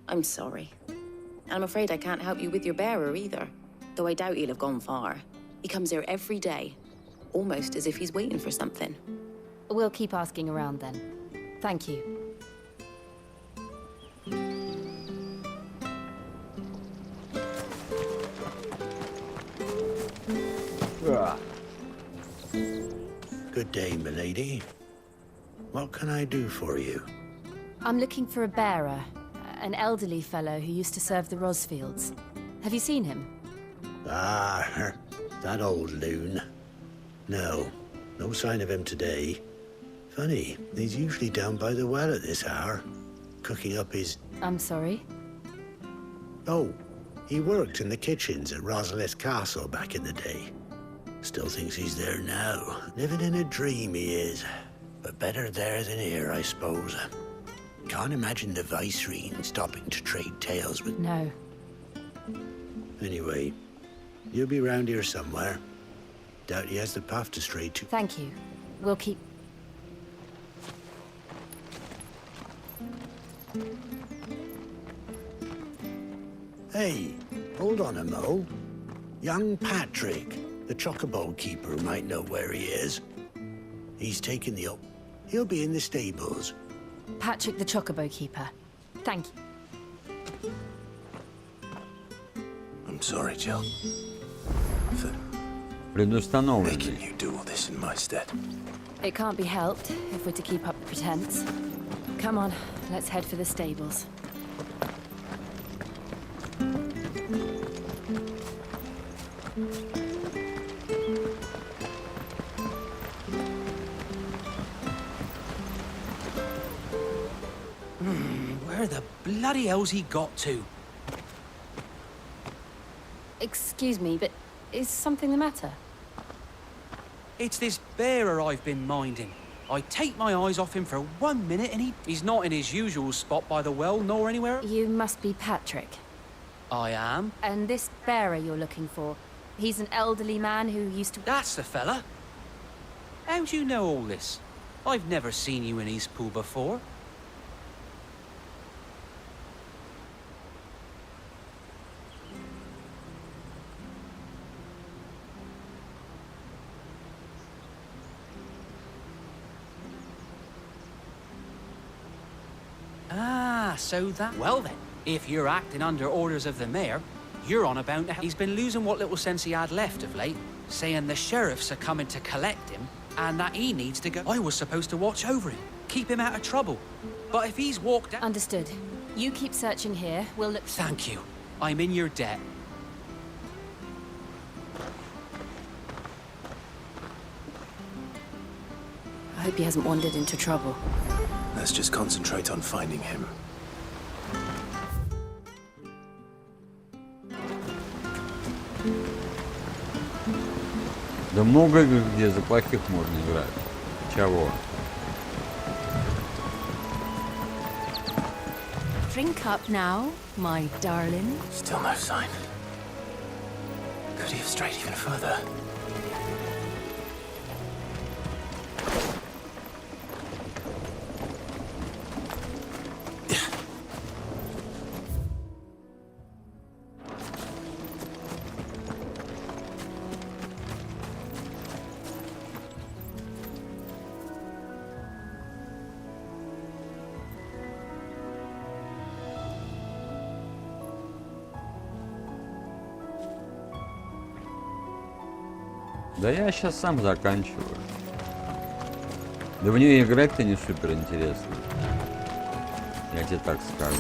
I'm sorry. And I'm afraid I can't help you with your bearer either, though I doubt he'll have gone far. He comes here every day, almost as if he's waiting for something. We'll keep asking around then. Thank you. Good day, milady. What can I do for you? I'm looking for a bearer, an elderly fellow who used to serve the Rosfields. Have you seen him? Ah, that old loon. No sign of him today. Funny, he's usually down by the well at this hour, cooking up his... I'm sorry? Oh, he worked in the kitchens at Rosalith Castle back in the day. Still thinks he's there now. Living in a dream he is. But better there than here, I suppose. Can't imagine the Viceroy stopping to trade tales with... No. Anyway, you'll be round here somewhere. Doubt he has the path to stray to... Thank you. We'll keep... Hey, hold on a mo. Young Patrick, the chocobo keeper, might know where he is. He's taken the... He'll be in the stables. Patrick the Chocobo Keeper. Thank you. I'm sorry, Jill. For making you do all this in my stead. It can't be helped if we're to keep up the pretense. Come on, let's head for the stables. Where the bloody hell's he got to? Excuse me, but is something the matter? It's this bearer I've been minding. I take my eyes off him for 1 minute and he's not in his usual spot by the well nor anywhere. You must be Patrick. I am. And this bearer you're looking for, he's an elderly man who used to... That's the fella. How do you know all this? I've never seen you in Eastpool before. Ah, so that... Well then, if you're acting under orders of the mayor, you're on about... He's been losing what little sense he had left of late, saying the sheriffs are coming to collect him, and that he needs to go... I was supposed to watch over him, keep him out of trouble. But if he's walked out... Understood. You keep searching here, we'll look... Thank you. I'm in your debt. I hope he hasn't wandered into trouble. Let's just concentrate on finding him. Да много игр, где за плохих можно играть. Чего? Drink up now, my darling. Still no sign. Could he have strayed even further? Да я сейчас сам заканчиваю. Да в нее играть-то не супер интересно. Я тебе так скажу.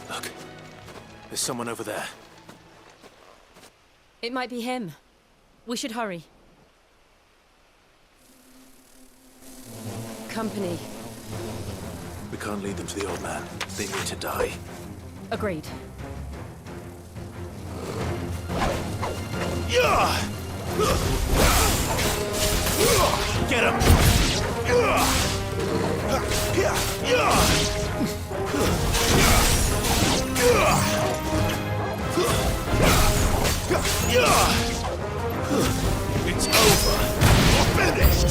Look, there's someone over there. It might be him. We should hurry. Company. We can't lead them to the old man. They need to die. Agreed. Get him! It's over. You're finished.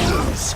Lose.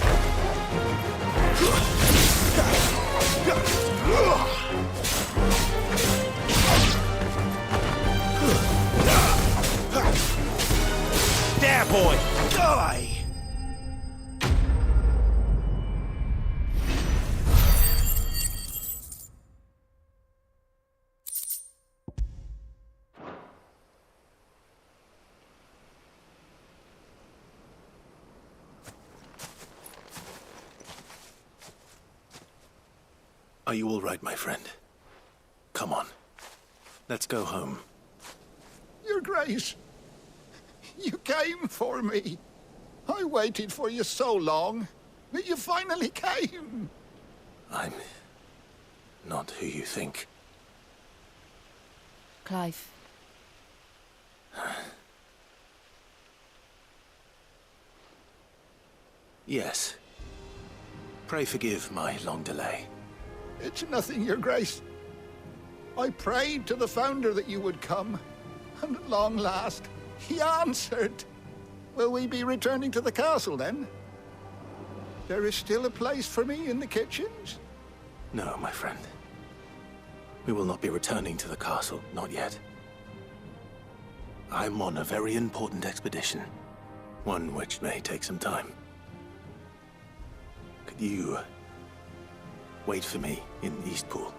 Are you all right, my friend? Come on. Let's go home. Your Grace, you came for me. I waited for you so long, but you finally came. I'm not who you think. Clive. Yes. Pray forgive my long delay. It's nothing, Your Grace. I prayed to the Founder that you would come, and at long last, he answered. Will we be returning to the castle, then? There is still a place for me in the kitchens? No, my friend. We will not be returning to the castle, not yet. I'm on a very important expedition, one which may take some time. Could you wait for me in Eastpool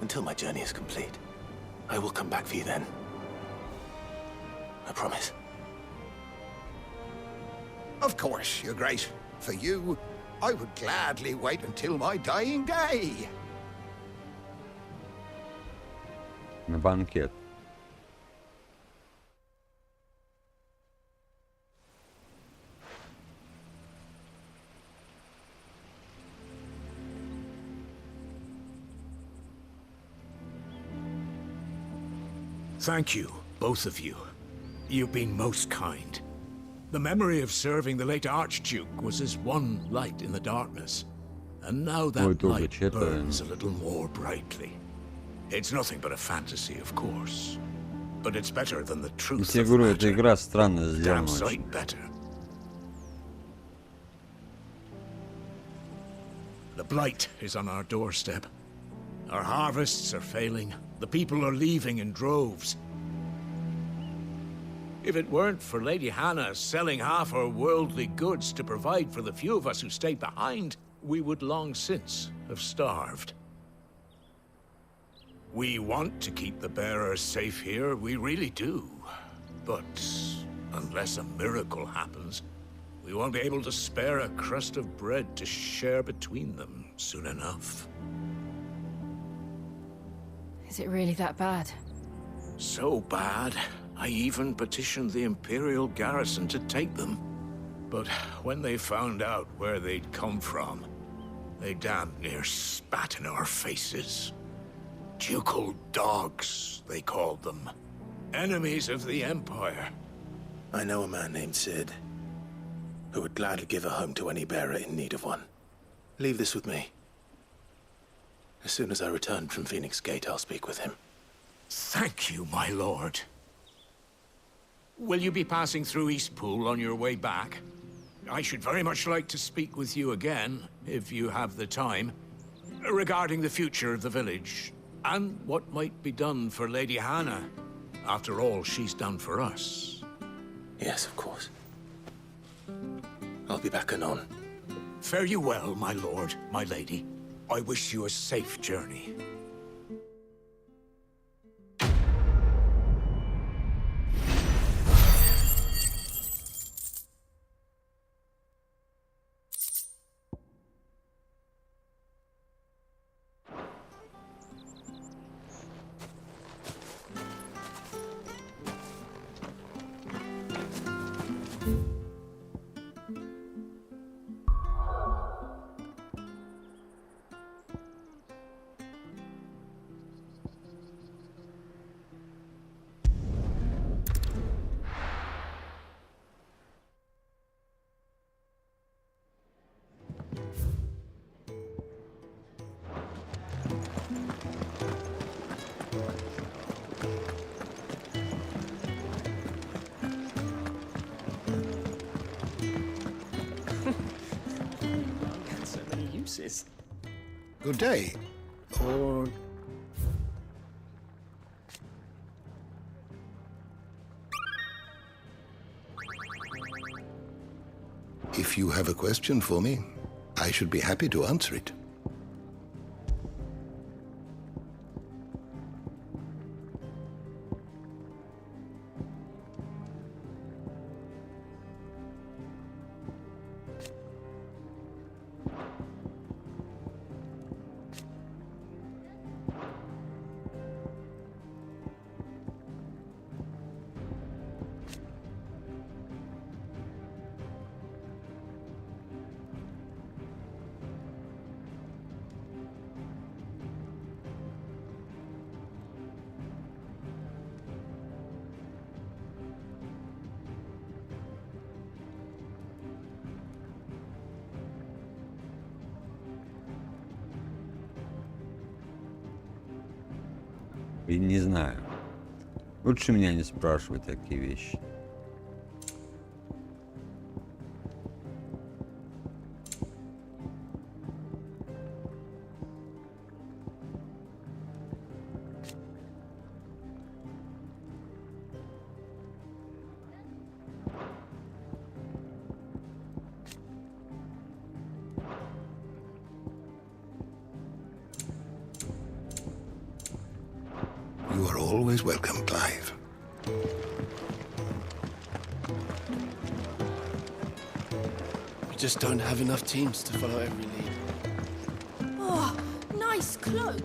until my journey is complete? I will come back for you then. I promise. Of course, Your Grace. For you, I would gladly wait until my dying day. На банкет. Thank you, both of you. You've been most kind. The memory of serving the late Archduke was as one light in the darkness. And now that light burns a little more brightly. It's nothing but a fantasy, of course. But it's better than the truth of the matter. Эта игра странно сделана. Damn sight better. The blight is on our doorstep. Our harvests are failing. The people are leaving in droves. If it weren't for Lady Hannah selling half her worldly goods to provide for the few of us who stayed behind, we would long since have starved. We want to keep the bearers safe here, we really do. But unless a miracle happens, we won't be able to spare a crust of bread to share between them soon enough. Is it really that bad? So bad, I even petitioned the Imperial garrison to take them. But when they found out where they'd come from, they damn near spat in our faces. Ducal dogs, they called them. Enemies of the Empire. I know a man named Sid, who would gladly give a home to any bearer in need of one. Leave this with me. As soon as I return from Phoenix Gate, I'll speak with him. Thank you, my lord. Will you be passing through Eastpool on your way back? I should very much like to speak with you again, if you have the time, regarding the future of the village, and what might be done for Lady Hannah, after all she's done for us. Yes, of course. I'll be back anon. Fare you well, my lord, my lady. I wish you a safe journey. Good day. Or... If you have a question for me, I should be happy to answer it. И не знаю. Лучше меня не спрашивать такие вещи. You are always welcome, Clive. We just don't have enough teams to follow every lead. Oh, nice cloak.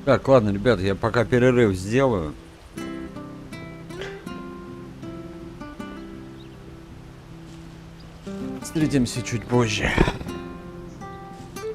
Так, ладно, ребят, я пока перерыв сделаю. Встретимся чуть позже.